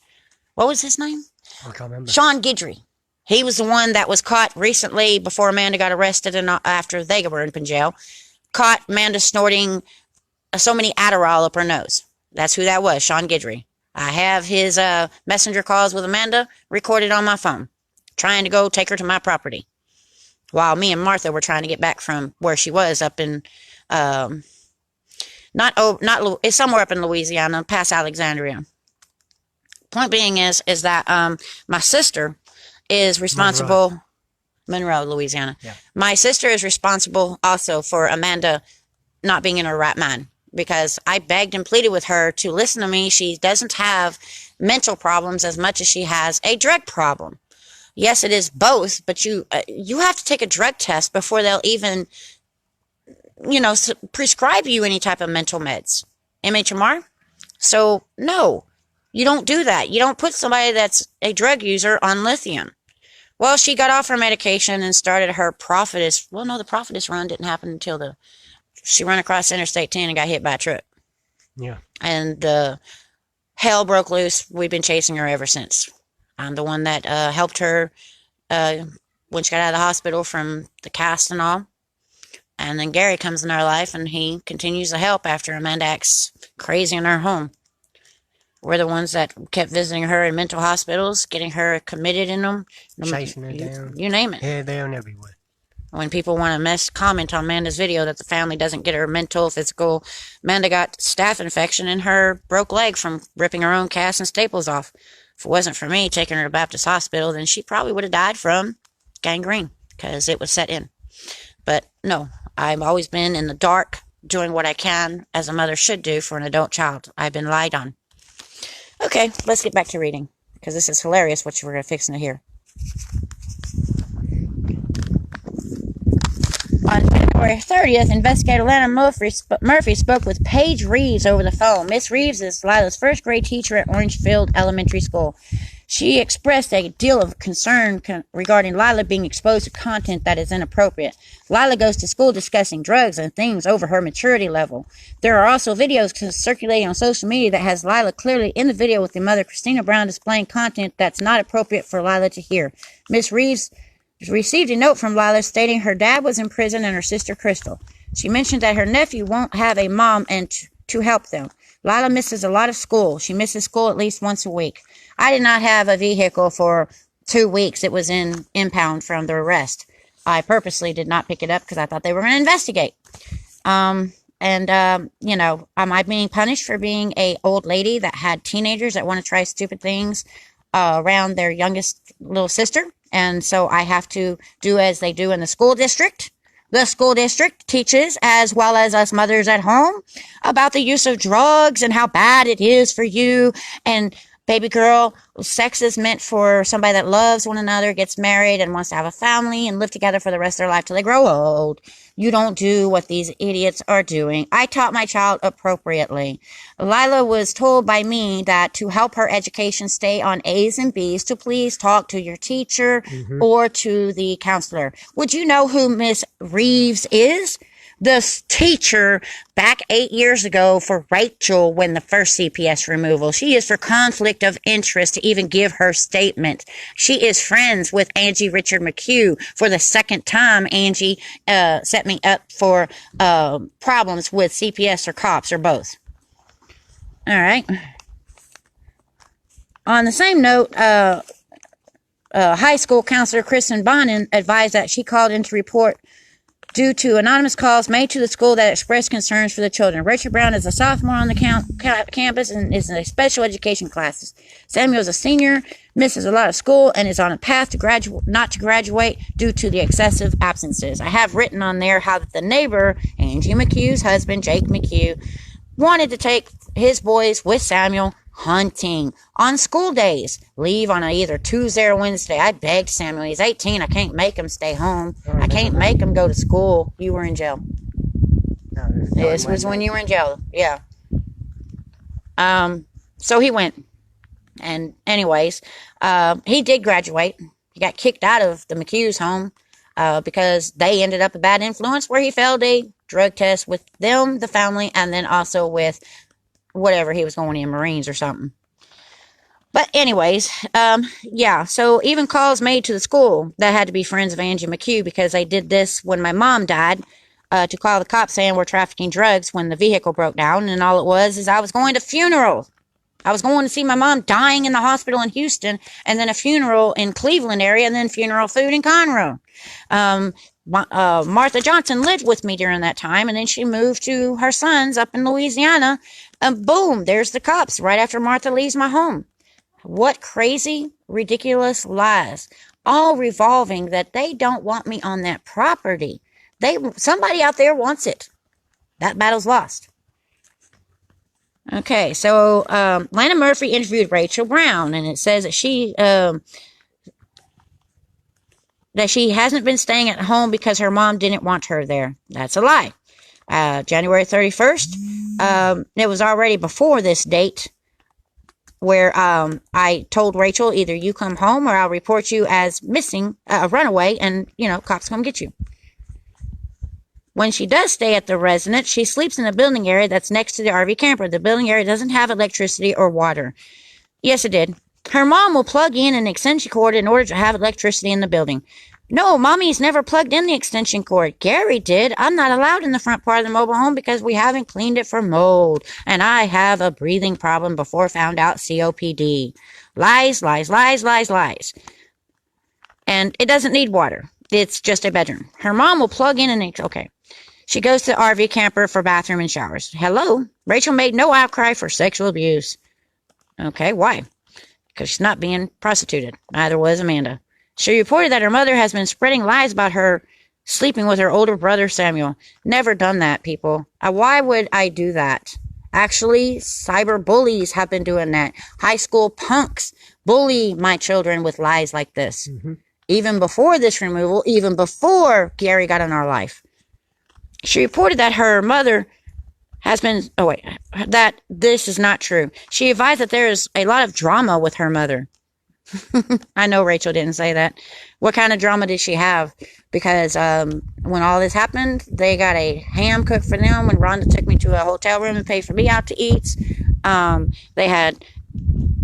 What was his name? I can't remember. Sean Guidry. He was the one that was caught recently before Amanda got arrested and after they were in jail. Caught Amanda snorting so many Adderall up her nose. That's who that was, Sean Guidry. I have his messenger calls with Amanda recorded on my phone, trying to go take her to my property, while me and Martha were trying to get back from where she was up in, it's somewhere up in Louisiana, past Alexandria. Point being is that my sister is responsible. Monroe, Louisiana. Yeah. My sister is responsible also for Amanda not being in her right mind, because I begged and pleaded with her to listen to me. She doesn't have mental problems as much as she has a drug problem. Yes, it is both, but you have to take a drug test before they'll even, prescribe you any type of mental meds. MHMR? So, no, you don't do that. You don't put somebody that's a drug user on lithium. Well, she got off her medication and started her prophetess. Well, no, the prophetess run didn't happen until she ran across Interstate 10 and got hit by a truck. Yeah. And hell broke loose. We've been chasing her ever since. I'm the one that helped her when she got out of the hospital from the cast and all. And then Gary comes in our life, and he continues to help after Amanda acts crazy in her home. We're the ones that kept visiting her in mental hospitals, getting her committed in them. Chasing her down. You name it. Here, there, and everywhere. When people want to comment on Amanda's video that the family doesn't get her mental, physical. Amanda got staph infection in her broke leg from ripping her own cast and staples off. If it wasn't for me taking her to Baptist Hospital, then she probably would have died from gangrene, because it was set in. But no, I've always been in the dark, doing what I can, as a mother should do for an adult child. I've been lied on. Okay, let's get back to reading, because this is hilarious what we're fixing to hear. On February 30th, investigator Lana Murphy spoke with Paige Reeves over the phone. Miss Reeves is Lyla's first grade teacher at Orangefield Elementary School. She expressed a deal of concern regarding Lyla being exposed to content that is inappropriate. Lyla goes to school discussing drugs and things over her maturity level. There are also videos circulating on social media that has Lyla clearly in the video with the mother, Christina Brown, displaying content that's not appropriate for Lyla to hear. Miss Reeves received a note from Lyla stating her dad was in prison and her sister Crystal. She mentioned that her nephew won't have a mom and to help them. Lyla misses a lot of school. She misses school at least once a week. I did not have a vehicle for 2 weeks. It was in impound from the arrest. I purposely did not pick it up because I thought they were going to investigate. You know, am I being punished for being a old lady that had teenagers that want to try stupid things around their youngest little sister? And so I have to do as they do in the school district. The school district teaches, as well as us mothers at home, about the use of drugs and how bad it is for you. And baby girl, sex is meant for somebody that loves one another, gets married, and wants to have a family and live together for the rest of their life till they grow old. You don't do what these idiots are doing. I taught my child appropriately. Lyla was told by me that to help her education stay on A's and B's, to please talk to your teacher or to the counselor. Would you know who Miss Reeves is? The teacher back 8 years ago for Rachel when the first CPS removal. She is for conflict of interest to even give her statement. She is friends with Angie Richard McHugh. For the second time, Angie set me up for problems with CPS or cops or both. All right. On the same note, high school counselor Kristen Bonin advised that she called in to report due to anonymous calls made to the school that expressed concerns for the children. Rachel Brown is a sophomore on the campus and is in a special education classes. Samuel is a senior, misses a lot of school, and is on a path to not to graduate due to the excessive absences. I have written on there how the neighbor, Angie McHugh's husband, Jake McHugh, wanted to take his boys with Samuel hunting on school days. Leave on either Tuesday or Wednesday. I begged Samuel. He's 18. I can't make him stay home. I can't make him go to school. You were in jail. No, This was when you were in jail. Yeah. So he went. And anyways, he did graduate. He got kicked out of the McHugh's home because they ended up a bad influence where he failed a drug test with them, the family, and then also with whatever he was going in, Marines or something. But anyways, yeah, so even calls made to the school that had to be friends of Angie McHugh because they did this when my mom died to call the cops saying we're trafficking drugs when the vehicle broke down. And all it was is I was going to funeral. I was going to see my mom dying in the hospital in Houston and then a funeral in Cleveland area and then funeral food in Conroe. Martha Johnson lived with me during that time, and then she moved to her son's up in Louisiana, and boom, there's the cops right after Martha leaves my home. What crazy, ridiculous lies, all revolving that they don't want me on that property. Somebody out there wants it. That battle's lost. Okay, so Lana Murphy interviewed Rachel Brown, and it says that she hasn't been staying at home because her mom didn't want her there. That's a lie. January 31st, it was already before this date where I told Rachel, either you come home or I'll report you as missing, a runaway, and, cops come get you. When she does stay at the residence, she sleeps in a building area that's next to the RV camper. The building area doesn't have electricity or water. Yes, it did. Her mom will plug in an extension cord in order to have electricity in the building. No, Mommy's never plugged in the extension cord. Gary did. I'm not allowed in the front part of the mobile home because we haven't cleaned it for mold. And I have a breathing problem before found out COPD. Lies, lies, lies, lies, lies. And it doesn't need water. It's just a bedroom. Her mom will plug in and okay. She goes to the RV camper for bathroom and showers. Hello? Rachel made no outcry for sexual abuse. Okay, why? Because she's not being prostituted. Neither was Amanda. She reported that her mother has been spreading lies about her sleeping with her older brother, Samuel. Never done that, people. Why would I do that? Actually, cyber bullies have been doing that. High school punks bully my children with lies like this. Mm-hmm. Even before this removal, even before Gary got in our life. She reported that her mother has been, that this is not true. She advised that there is a lot of drama with her mother. I know Rachel didn't say that. What kind of drama did she have? Because when all this happened, they got a ham cooked for them when Rhonda took me to a hotel room and paid for me out to eat. They had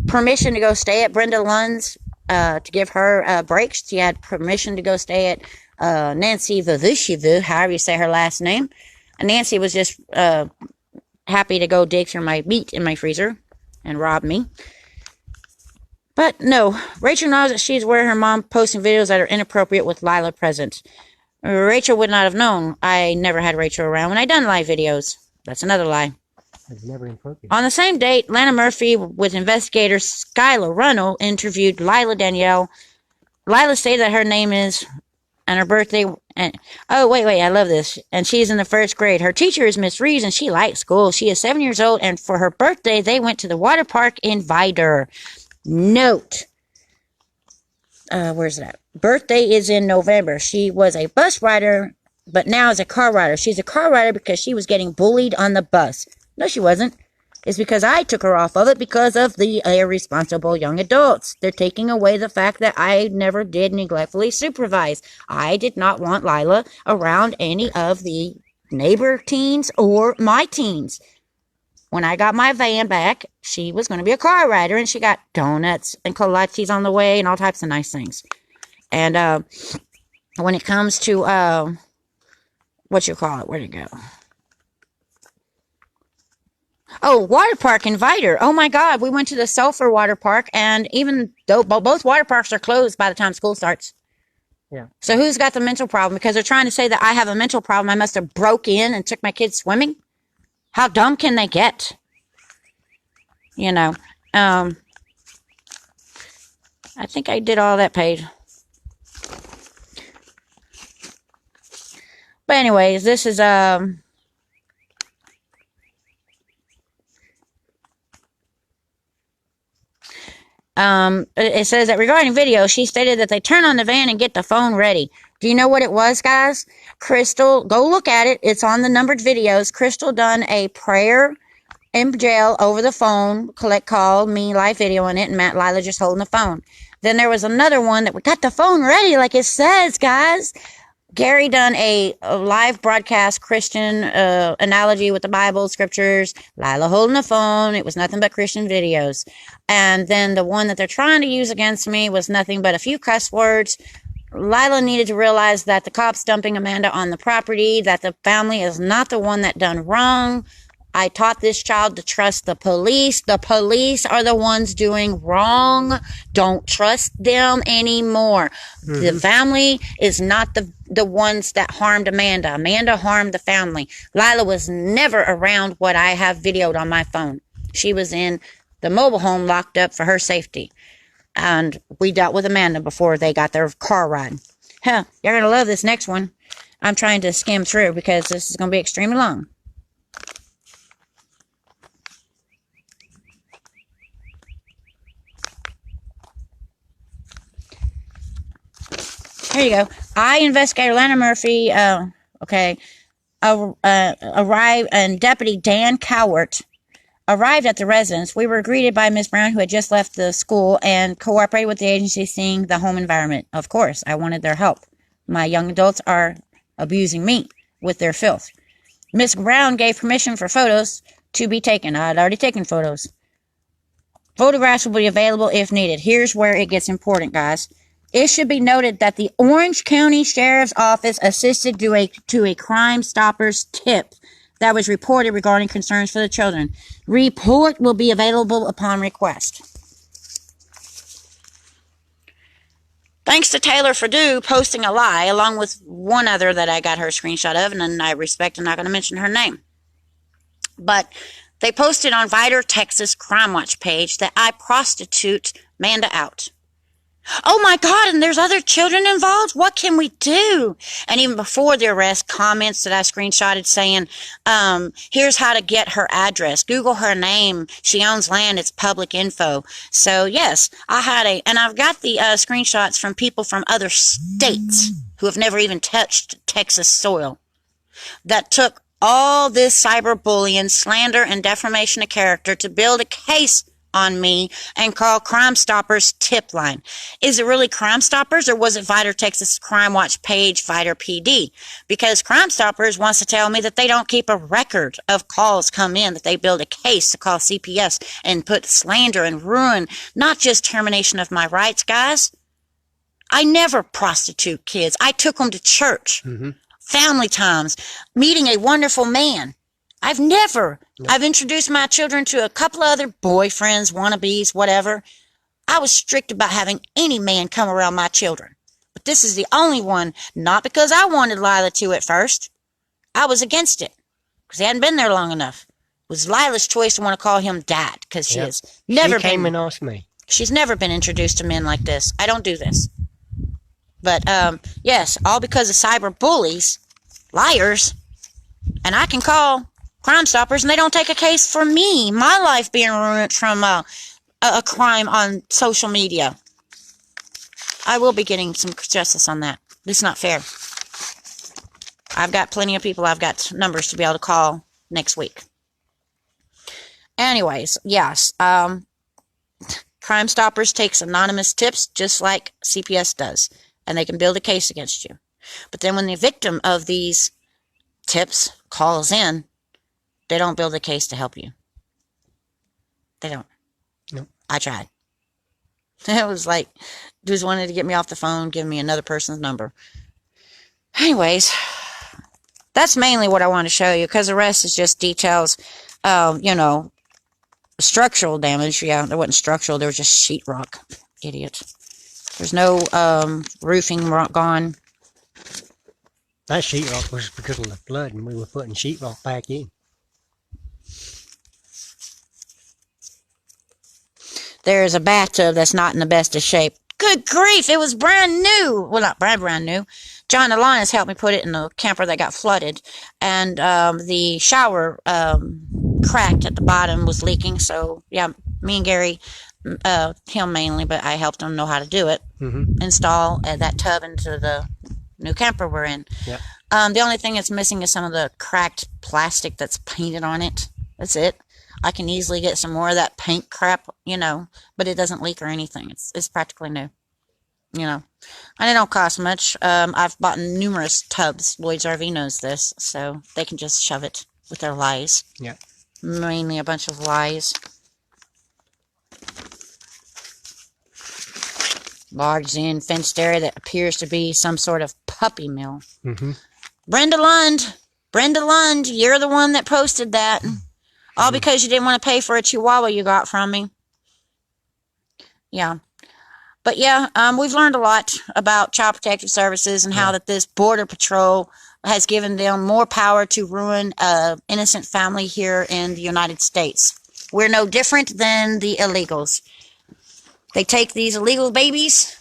permission to go stay at Brenda Lund's to give her a break. She had permission to go stay at Nancy Vavushivu, however you say her last name. And Nancy was just happy to go dig through my meat in my freezer and rob me. But no, Rachel knows that she's where her mom posting videos that are inappropriate with Lyla present. Rachel would not have known. I never had Rachel around when I done live videos. That's another lie. It's never inappropriate. On the same date, Lana Murphy with investigator Skylar Runnell interviewed Lyla Danielle. Lyla stated that her name is and her birthday. And oh, wait, I love this. And she's in the 1st grade. Her teacher is Miss Reeves, and she likes school. She is 7 years old, and for her birthday, they went to the water park in Vidor. Note. Where's that? Birthday is in November. She was a bus rider, but now is a car rider. She's a car rider because she was getting bullied on the bus. No, she wasn't. It's because I took her off of it because of the irresponsible young adults. They're taking away the fact that I never did neglectfully supervise. I did not want Lyla around any of the neighbor teens or my teens. When I got my van back, she was going to be a car rider, and she got donuts and kolaches on the way and all types of nice things. And when it comes to, what you call it? Where'd it go? Oh, water park in Vidor. Oh, my God. We went to the Sulphur Water Park, and even though both water parks are closed by the time school starts. Yeah. So who's got the mental problem? Because they're trying to say that I have a mental problem. I must have broke in and took my kids swimming. How dumb can they get? You know. I think I did all that page. But anyways, this is, it says that regarding video, she stated that they turn on the van and get the phone ready. Do you know what it was, guys? Crystal, go look at it. It's on the numbered videos. Crystal done a prayer in jail over the phone, collect call, me live videoing it, and Matt Lyla just holding the phone. Then there was another one that we got the phone ready like it says, guys. Gary done a live broadcast Christian analogy with the Bible, scriptures, Lyla holding the phone. It was nothing but Christian videos. And then the one that they're trying to use against me was nothing but a few cuss words. Lyla needed to realize that the cops dumping Amanda on the property, that the family is not the one that done wrong. I taught this child to trust the police. The police are the ones doing wrong. Don't trust them anymore. Mm-hmm. The family is not the ones that harmed Amanda. Amanda harmed the family. Lyla was never around what I have videoed on my phone. She was in the mobile home locked up for her safety. And we dealt with Amanda before they got their car ride. Huh, you're going to love this next one. I'm trying to skim through because this is going to be extremely long. Here you go. Investigator Lana Murphy, arrived, and Deputy Dan Cowart arrived at the residence. We were greeted by Miss Brown, who had just left the school, and cooperated with the agency seeing the home environment. Of course, I wanted their help. My young adults are abusing me with their filth. Miss Brown gave permission for photos to be taken. I had already taken photos. Photographs will be available if needed. Here's where it gets important, guys. It should be noted that the Orange County Sheriff's Office assisted to a Crime Stoppers tip that was reported regarding concerns for the children. Report will be available upon request. Thanks to Taylor Ferdue posting a lie, along with one other that I got her screenshot of, and I respect and not going to mention her name. But they posted on Vidor, Texas Crime Watch page that I prostitute Amanda out. Oh my God, and there's other children involved? What can we do? And even before the arrest, comments that I screenshotted saying, here's how to get her address. Google her name. She owns land. It's public info. So yes, and I've got the screenshots from people from other states who have never even touched Texas soil that took all this cyberbullying, slander, and defamation of character to build a case on me and call Crime Stoppers tip line. Is it really Crime Stoppers, or was it Vidor Texas Crime Watch page, Vidor PD? Because Crime Stoppers wants to tell me that they don't keep a record of calls come in, that they build a case to call CPS and put slander and ruin, not just termination of my rights, guys. I never prostitute kids. I took them to church, family times, meeting a wonderful man. I've introduced my children to a couple of other boyfriends, wannabes, whatever. I was strict about having any man come around my children. But this is the only one, not because I wanted Lyla to at first. I was against it, because he hadn't been there long enough. It was Lila's choice to want to call him Dad, because she has never She came and asked me. She's never been introduced to men like this. I don't do this. But, yes, all because of cyber bullies, liars, and I can call Crime Stoppers, and they don't take a case for me, my life being ruined from a crime on social media. I will be getting some justice on that. It's not fair. I've got plenty of people. I've got numbers to be able to call next week. Anyways, yes. Crime Stoppers takes anonymous tips just like CPS does, and they can build a case against you. But then when the victim of these tips calls in, they don't build a case to help you. They don't. Nope. I tried. It was like, dudes wanted to get me off the phone, give me another person's number. Anyways, that's mainly what I want to show you, because the rest is just details. You know, structural damage. Yeah, there wasn't structural. There was just sheetrock. Idiot. There's no roofing gone. That sheetrock was because of the flood, and we were putting sheetrock back in. There's a bathtub that's not in the best of shape. Good grief, it was brand new. Well, not brand new. John Alliance helped me put it in the camper that got flooded. And the shower cracked at the bottom, was leaking. So, yeah, me and Gary, him mainly, but I helped him know how to do it. Install that tub into the new camper we're in. Yep. The only thing that's missing is some of the cracked plastic that's painted on it. That's it. I can easily get some more of that paint crap, you know, but it doesn't leak or anything. It's practically new, you know. And it don't cost much. I've bought numerous tubs. Lloyd's RV knows this, so they can just shove it with their lies. Yeah. Mainly a bunch of lies. Large in fenced area that appears to be some sort of puppy mill. Brenda Lund, you're the one that posted that. All because you didn't want to pay for a chihuahua you got from me. Yeah. But yeah, we've learned a lot about Child Protective Services and how that this Border Patrol has given them more power to ruin an innocent family here in the United States. We're no different than the illegals. They take these illegal babies,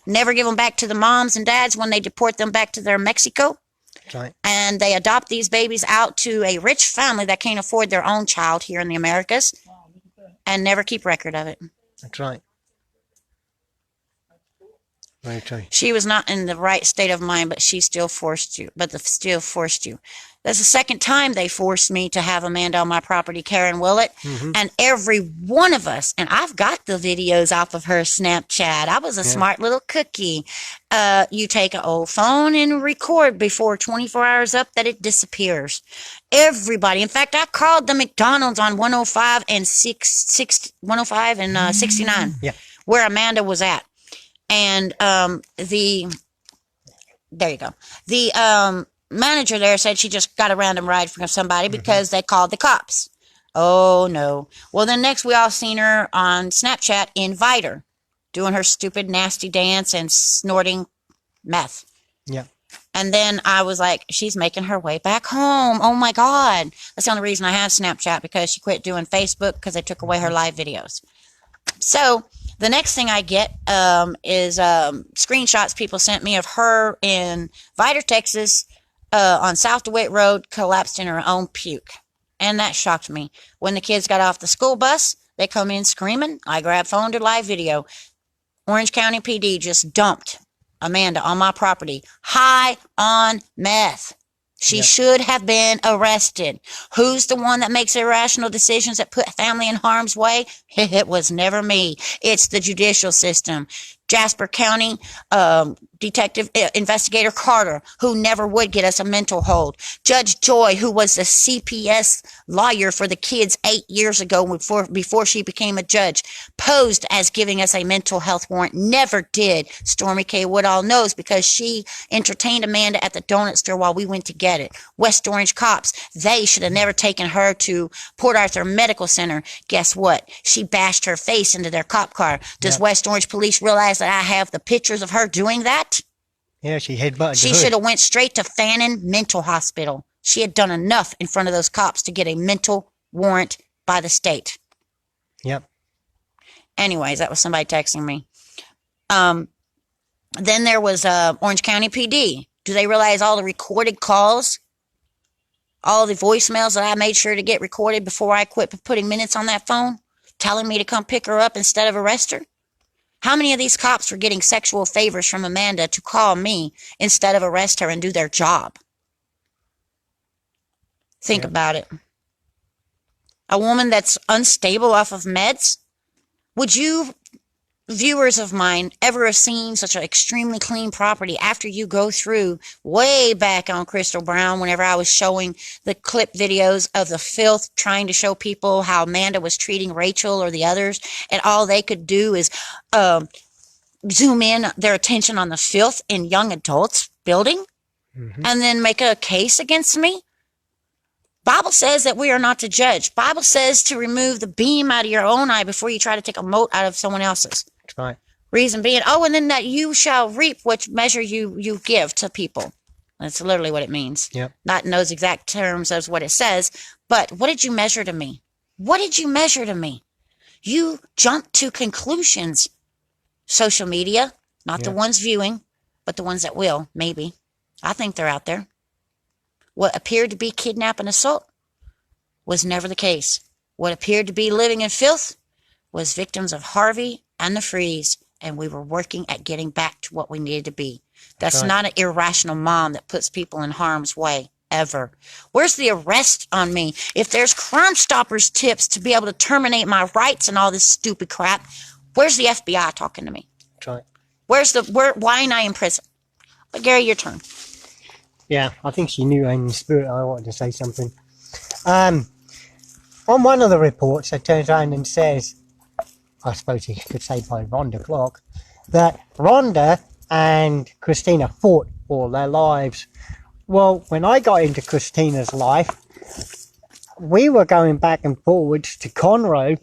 never give them back to the moms and dads when they deport them back to their Mexico. Right. And they adopt these babies out to a rich family that can't afford their own child here in the Americas and never keep record of it. That's right. Very true. She was not in the right state of mind, but she still forced you. That's the second time they forced me to have Amanda on my property, Karen Willett. And every one of us, and I've got the videos off of her Snapchat. I was a smart little cookie. You take an old phone and record before 24 hours up that it disappears. Everybody. In fact, I called the McDonald's on 105 and 69, where Amanda was at. And there you go. The manager there said she just got a random ride from somebody because they called the cops. Oh, no. Well, then next we all seen her on Snapchat invite her, doing her stupid, nasty dance and snorting meth. Yeah. And then I was like, she's making her way back home. Oh, my God. That's the only reason I have Snapchat, because she quit doing Facebook because they took away her live videos. So the next thing I get is screenshots people sent me of her in Vidor, Texas, on South DeWitt Road, collapsed in her own puke. And that shocked me. When the kids got off the school bus, they come in screaming. I grabbed phone to live video. Orange County PD just dumped Amanda on my property, high on meth. She should have been arrested. Who's the one that makes irrational decisions that put family in harm's way? It was never me. It's the judicial system. Jasper County Detective Investigator Carter, who never would get us a mental hold. Judge Joy, who was the CPS lawyer for the kids 8 years ago before she became a judge, posed as giving us a mental health warrant. Never did. Stormy K. Woodall knows because she entertained Amanda at the donut store while we went to get it. West Orange cops, they should have never taken her to Port Arthur Medical Center. Guess what? She bashed her face into their cop car. Does West Orange police realize that I have the pictures of her doing that? Yeah, she headbutted. She should have went straight to Fannin Mental Hospital. She had done enough in front of those cops to get a mental warrant by the state. Yep. Anyways, that was somebody texting me. Then there was Orange County PD. Do they realize all the recorded calls, all the voicemails that I made sure to get recorded before I quit putting minutes on that phone, telling me to come pick her up instead of arrest her? How many of these cops were getting sexual favors from Amanda to call me instead of arrest her and do their job? Think about it. A woman that's unstable off of meds? Would you, viewers of mine, ever have seen such an extremely clean property after you go through way back on Crystal Brown whenever I was showing the clip videos of the filth, trying to show people how Amanda was treating Rachel or the others, and all they could do is zoom in their attention on the filth in young adults building and then make a case against me? Bible says that we are not to judge. Bible says to remove the beam out of your own eye before you try to take a mote out of someone else's. That's right. Reason being, and then that you shall reap which measure you give to people. That's literally what it means. Yep. Not in those exact terms as what it says, but what did you measure to me? What did you measure to me? You jump to conclusions. Social media, not the ones viewing, but the ones that will, maybe. I think they're out there. What appeared to be kidnap and assault was never the case. What appeared to be living in filth was victims of Harvey and the freeze, and we were working at getting back to what we needed to be. That's not an irrational mom that puts people in harm's way, ever. Where's the arrest on me? If there's Crime Stoppers tips to be able to terminate my rights and all this stupid crap, where's the FBI talking to me? That's right. Why ain't I in prison? But Gary, your turn. Yeah, I think she knew in spirit I wanted to say something. On one of the reports, it turns around and says, I suppose you could say by Rhonda Clark, that Rhonda and Christina fought all their lives. Well, when I got into Christina's life, we were going back and forwards to Conroe,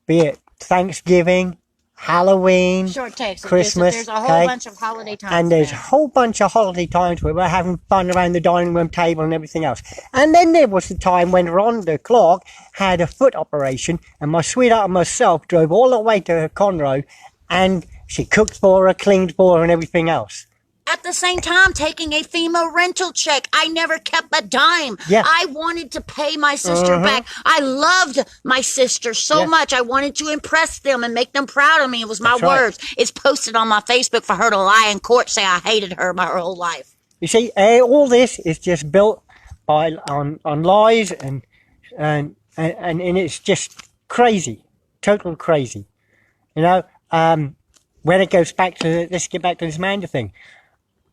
be it Thanksgiving, Halloween, Short text. Christmas, there's a whole bunch of holiday times. and there's a whole bunch of holiday times where we're having fun around the dining room table and everything else. And then there was the time when Rhonda Clark had a foot operation, and my sweetheart and myself drove all the way to Conroe, and she cooked for her, cleaned for her, and everything else. At the same time, taking a FEMA rental check. I never kept a dime. Yeah. I wanted to pay my sister back. I loved my sister so much. I wanted to impress them and make them proud of me. It was my words. It's posted on my Facebook for her to lie in court, say I hated her her whole life. You see, all this is just built on lies and it's just crazy, total crazy. You know, when it goes back to, let's get back to this Amanda thing.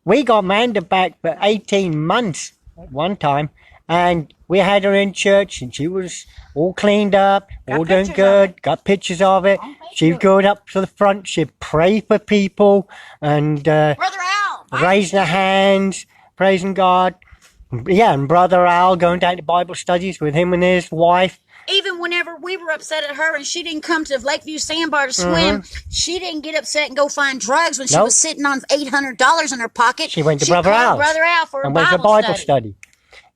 We got Amanda back for 18 months at one time, and we had her in church, and she was all cleaned up, all doing good, got pictures of it. She'd go up to the front, she'd pray for people, and Brother Al! raising her hands, praising God. Yeah, and Brother Al going down to Bible studies with him and his wife. Even whenever we were upset at her and she didn't come to Lakeview Sandbar to swim, she didn't get upset and go find drugs when she was sitting on $800 in her pocket. She went to Brother Al for and went to Bible study.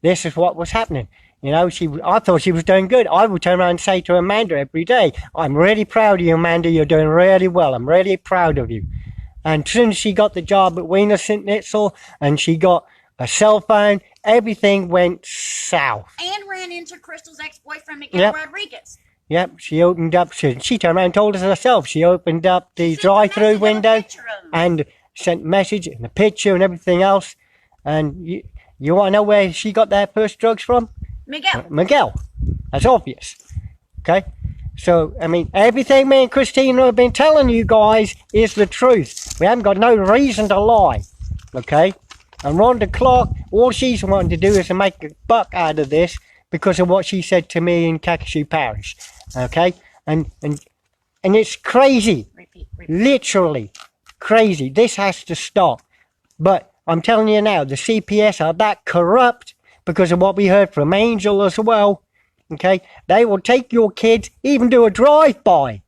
This is what was happening. You know, I thought she was doing good. I would turn around and say to Amanda every day, I'm really proud of you, Amanda. You're doing really well. I'm really proud of you. And as soon as she got the job at Wiener Schnitzel and she got a cell phone, everything went south. And ran into Crystal's ex-boyfriend, Miguel Rodriguez. Yep, she opened up, she turned around and told us herself, she opened up the drive-through window and sent a message and a picture and everything else. And you want to know where she got their first drugs from? Miguel. Miguel. That's obvious. Okay? So, I mean, everything me and Christina have been telling you guys is the truth. We haven't got no reason to lie, okay? And Rhonda Clark, all she's wanting to do is to make a buck out of this because of what she said to me in Kakashu Parish, okay? And it's crazy, Repeat. literally crazy. This has to stop. But I'm telling you now, the CPS are that corrupt because of what we heard from Angel as well. Okay, they will take your kids, even do a drive-by.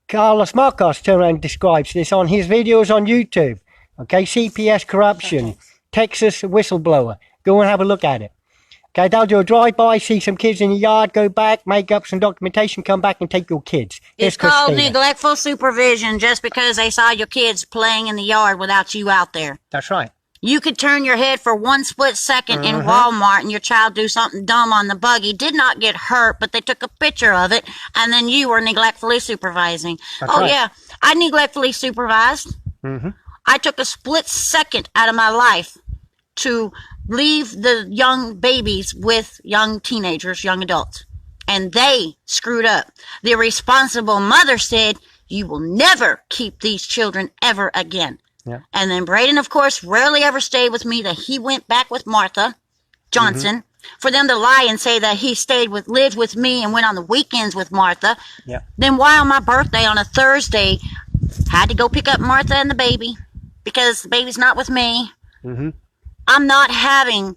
Carlos Marcos turned around and describes this on his videos on YouTube. Okay, CPS Corruption, Texas Whistleblower. Go and have a look at it. Okay, they'll do a drive-by, see some kids in the yard, go back, make up some documentation, come back and take your kids. It's called neglectful supervision just because they saw your kids playing in the yard without you out there. That's right. You could turn your head for 1 split second in Walmart and your child do something dumb on the buggy, did not get hurt, but they took a picture of it, and then you were neglectfully supervising. That's right. Yeah, I neglectfully supervised. I took a split second out of my life to leave the young babies with young teenagers, young adults, and they screwed up. The responsible mother said, "You will never keep these children ever again." Yeah. And then Braden, of course, rarely ever stayed with me, that he went back with Martha Johnson. For them to lie and say that he lived with me and went on the weekends with Martha. Yeah. Then why on my birthday on a Thursday, had to go pick up Martha and the baby because the baby's not with me. I'm not having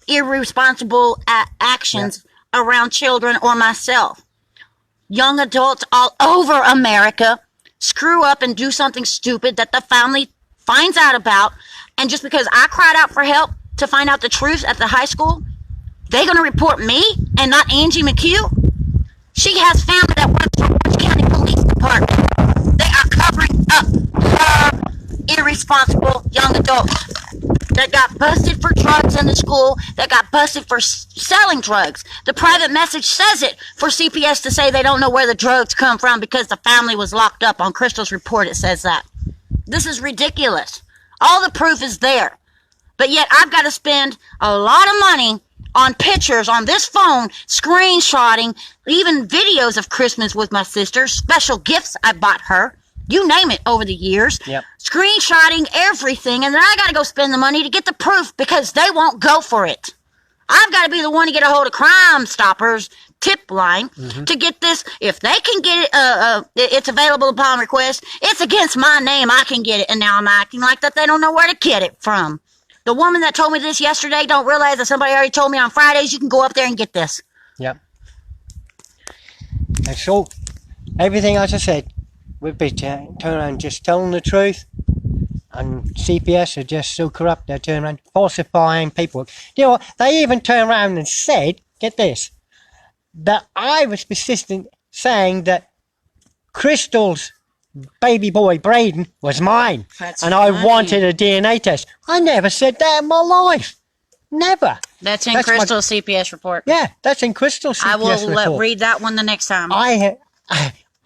irresponsible actions around children or myself. Young adults all over America screw up and do something stupid that the family finds out about, and just because I cried out for help to find out the truth at the high school, they gonna report me and not Angie McHugh? She has family that works for Orange County Police Department. They are covering up her irresponsible young adults that got busted for drugs in the school, that got busted for selling drugs. The private message says it for CPS to say they don't know where the drugs come from because the family was locked up. On Crystal's report, it says that. This is ridiculous. All the proof is there. But yet I've got to spend a lot of money on pictures on this phone, screenshotting, even videos of Christmas with my sister, special gifts I bought her. You name it over the years. Yep. Screenshotting everything, and then I got to go spend the money to get the proof because they won't go for it. I've got to be the one to get a hold of Crime Stoppers tip line to get this. If they can get it, it's available upon request. It's against my name. I can get it, and now I'm acting like that they don't know where to get it from. The woman that told me this yesterday don't realize that somebody already told me on Fridays you can go up there and get this. Yep. And so, everything I just said would be turn around just telling the truth, and CPS are just so corrupt they turn around falsifying paperwork. You know what? They even turned around and said, get this, that I was persistent saying that Crystal's baby boy Braden was mine. That's and funny. I wanted a DNA test. I never said that in my life. Never. That's in Crystal's CPS report. Yeah, that's in Crystal's CPS I will report. read that one the next time.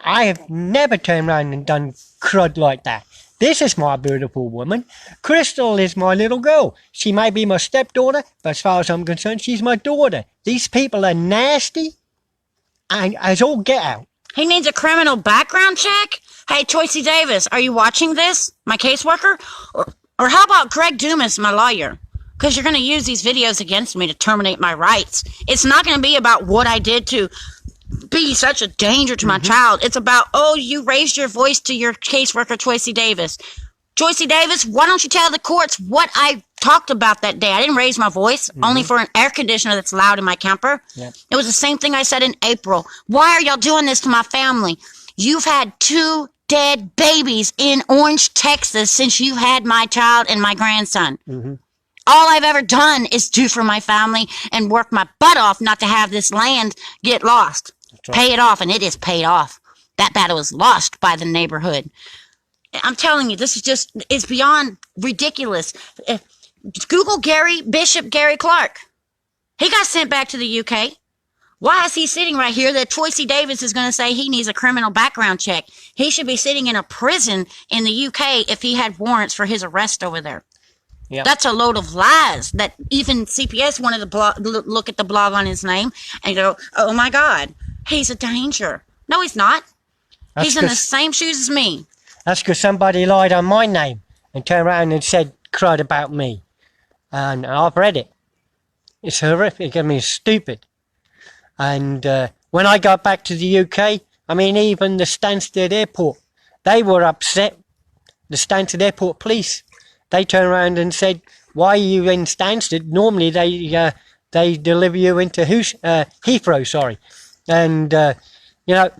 I have never turned around and done crud like that. This is my beautiful woman. Crystal is my little girl. She may be my stepdaughter, but as far as I'm concerned, she's my daughter. These people are nasty, and as all get out. He needs a criminal background check? Hey, Choicey Davis, are you watching this? My caseworker? Or how about Greg Dumas, my lawyer? Because you're going to use these videos against me to terminate my rights. It's not going to be about what I did to be such a danger to my child. It's about, oh, you raised your voice to your caseworker, Choicey Davis. Choicey Davis, why don't you tell the courts what I talked about that day? I didn't raise my voice, only for an air conditioner that's loud in my camper. Yep. It was the same thing I said in April. Why are y'all doing this to my family? You've had 2 dead babies in Orange, Texas since you had my child and my grandson. All I've ever done is do for my family and work my butt off not to have this land get lost. Right. Pay it off, and it is paid off. That battle is lost by the neighborhood. I'm telling you, this is just, it's beyond ridiculous. Google Bishop Gary Clark. He got sent back to the UK. Why is he sitting right here that Choicey Davis is going to say he needs a criminal background check? He should be sitting in a prison in the UK if he had warrants for his arrest over there. Yep. That's a load of lies that even CPS wanted to look at the blog on his name and go, oh my God, he's a danger. No, he's not. That's He's in the 'cause- same shoes as me. That's because somebody lied on my name and turned around and said crud about me. And I've read it. It's horrific. I mean, it's stupid. And when I got back to the UK, I mean, even the Stansted Airport, they were upset. The Stansted Airport police, they turned around and said, why are you in Stansted? Normally they deliver you into Heathrow, sorry. And, you know,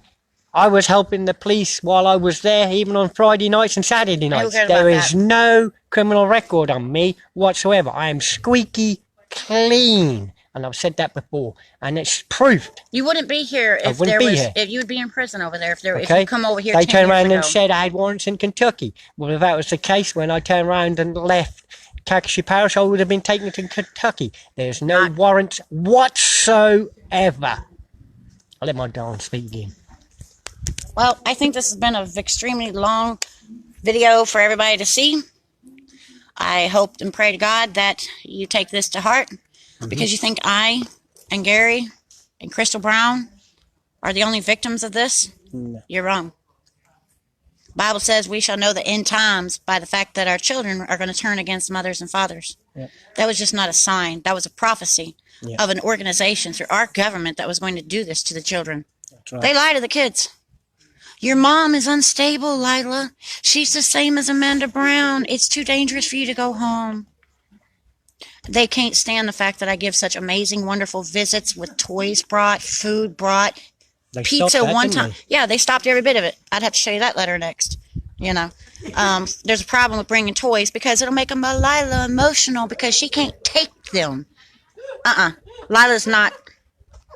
I was helping the police while I was there, even on Friday nights and Saturday nights. There is no criminal record on me whatsoever. I am squeaky clean. And I've said that before, and it's proved. You wouldn't be here if if you would be in prison over there. If you come over here, they 10 turned years around ago. and said I had warrants in Kentucky. Well, if that was the case, when I turned around and left Calcasieu Parish, I would have been taken to Kentucky. There's no warrants whatsoever. I'll let my darling speak again. Well, I think this has been an extremely long video for everybody to see. I hope and pray to God that you take this to heart. Because you think I and Gary and Crystal Brown are the only victims of this? No. You're wrong. Bible says we shall know the end times by the fact that our children are going to turn against mothers and fathers. Yep. That was just not a sign. That was a prophecy of an organization through our government that was going to do this to the children. That's right. They lie to the kids. Your mom is unstable, Lyla. She's the same as Amanda Brown. It's too dangerous for you to go home. They can't stand the fact that I give such amazing, wonderful visits with toys brought, food brought, pizza one time. Yeah, they stopped every bit of it. I'd have to show you that letter next. You know, there's a problem with bringing toys because it'll make Lyla emotional because she can't take them. Lila's not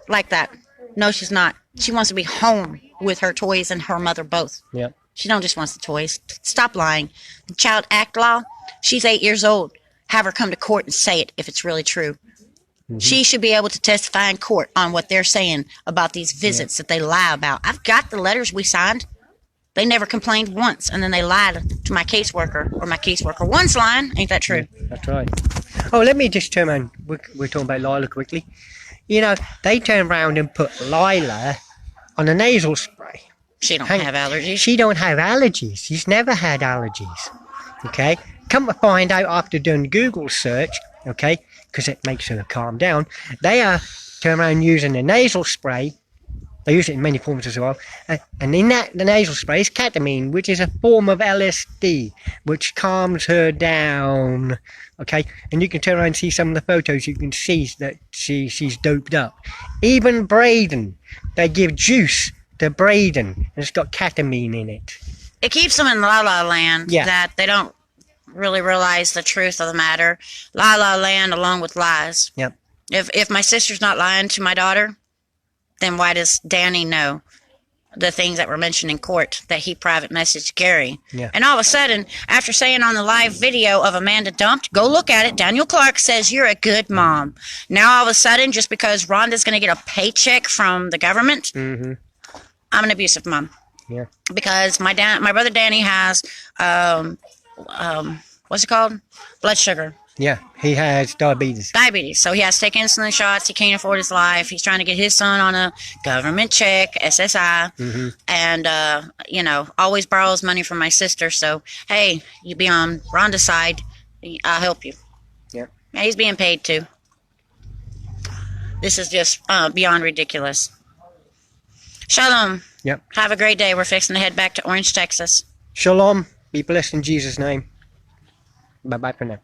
like that. No, she's not. She wants to be home with her toys and her mother both. Yep. She don't just wants the toys. Stop lying. The Child Act law, she's 8 years old. Have her come to court and say it if it's really true. Mm-hmm. She should be able to testify in court on what they're saying about these visits that they lie about. I've got the letters we signed. They never complained once, and then they lied to my caseworker, or my caseworker one's lying. Ain't that true? Yeah, that's right. Oh, let me just turn around. We're talking about Lyla quickly. You know, they turned around and put Lyla on a nasal spray. She don't have allergies. She don't have allergies. She's never had allergies. Okay? Come to find out after doing Google search, okay, because it makes her calm down, they are turn around using a nasal spray. They use it in many forms as well. And in that, the nasal spray is ketamine, which is a form of LSD, which calms her down, okay? And you can turn around and see some of the photos. You can see that she's doped up. Even Braden, they give juice to Braden, and it's got ketamine in it. It keeps them in La La Land, Yeah. that they don't really realize the truth of the matter. La La Land along with lies. Yep. If my sister's not lying to my daughter, then why does Danny know the things that were mentioned in court that he private messaged Gary? Yeah. And all of a sudden, after saying on the live video of Amanda dumped, go look at it, Daniel Clark says you're a good mom. Now all of a sudden, just because Rhonda's going to get a paycheck from the government, I'm an abusive mom. Yeah. Because my brother Danny has what's it called? Blood sugar. Yeah, he has diabetes. Diabetes. So he has to take insulin shots. He can't afford his life. He's trying to get his son on a government check, SSI. And, you know, always borrows money from my sister. So, hey, you be on Rhonda's side. I'll help you. Yeah. Yeah, he's being paid too. This is just beyond ridiculous. Shalom. Yep. Have a great day. We're fixing to head back to Orange, Texas. Shalom. Be blessed in Jesus' name. Bye-bye for now.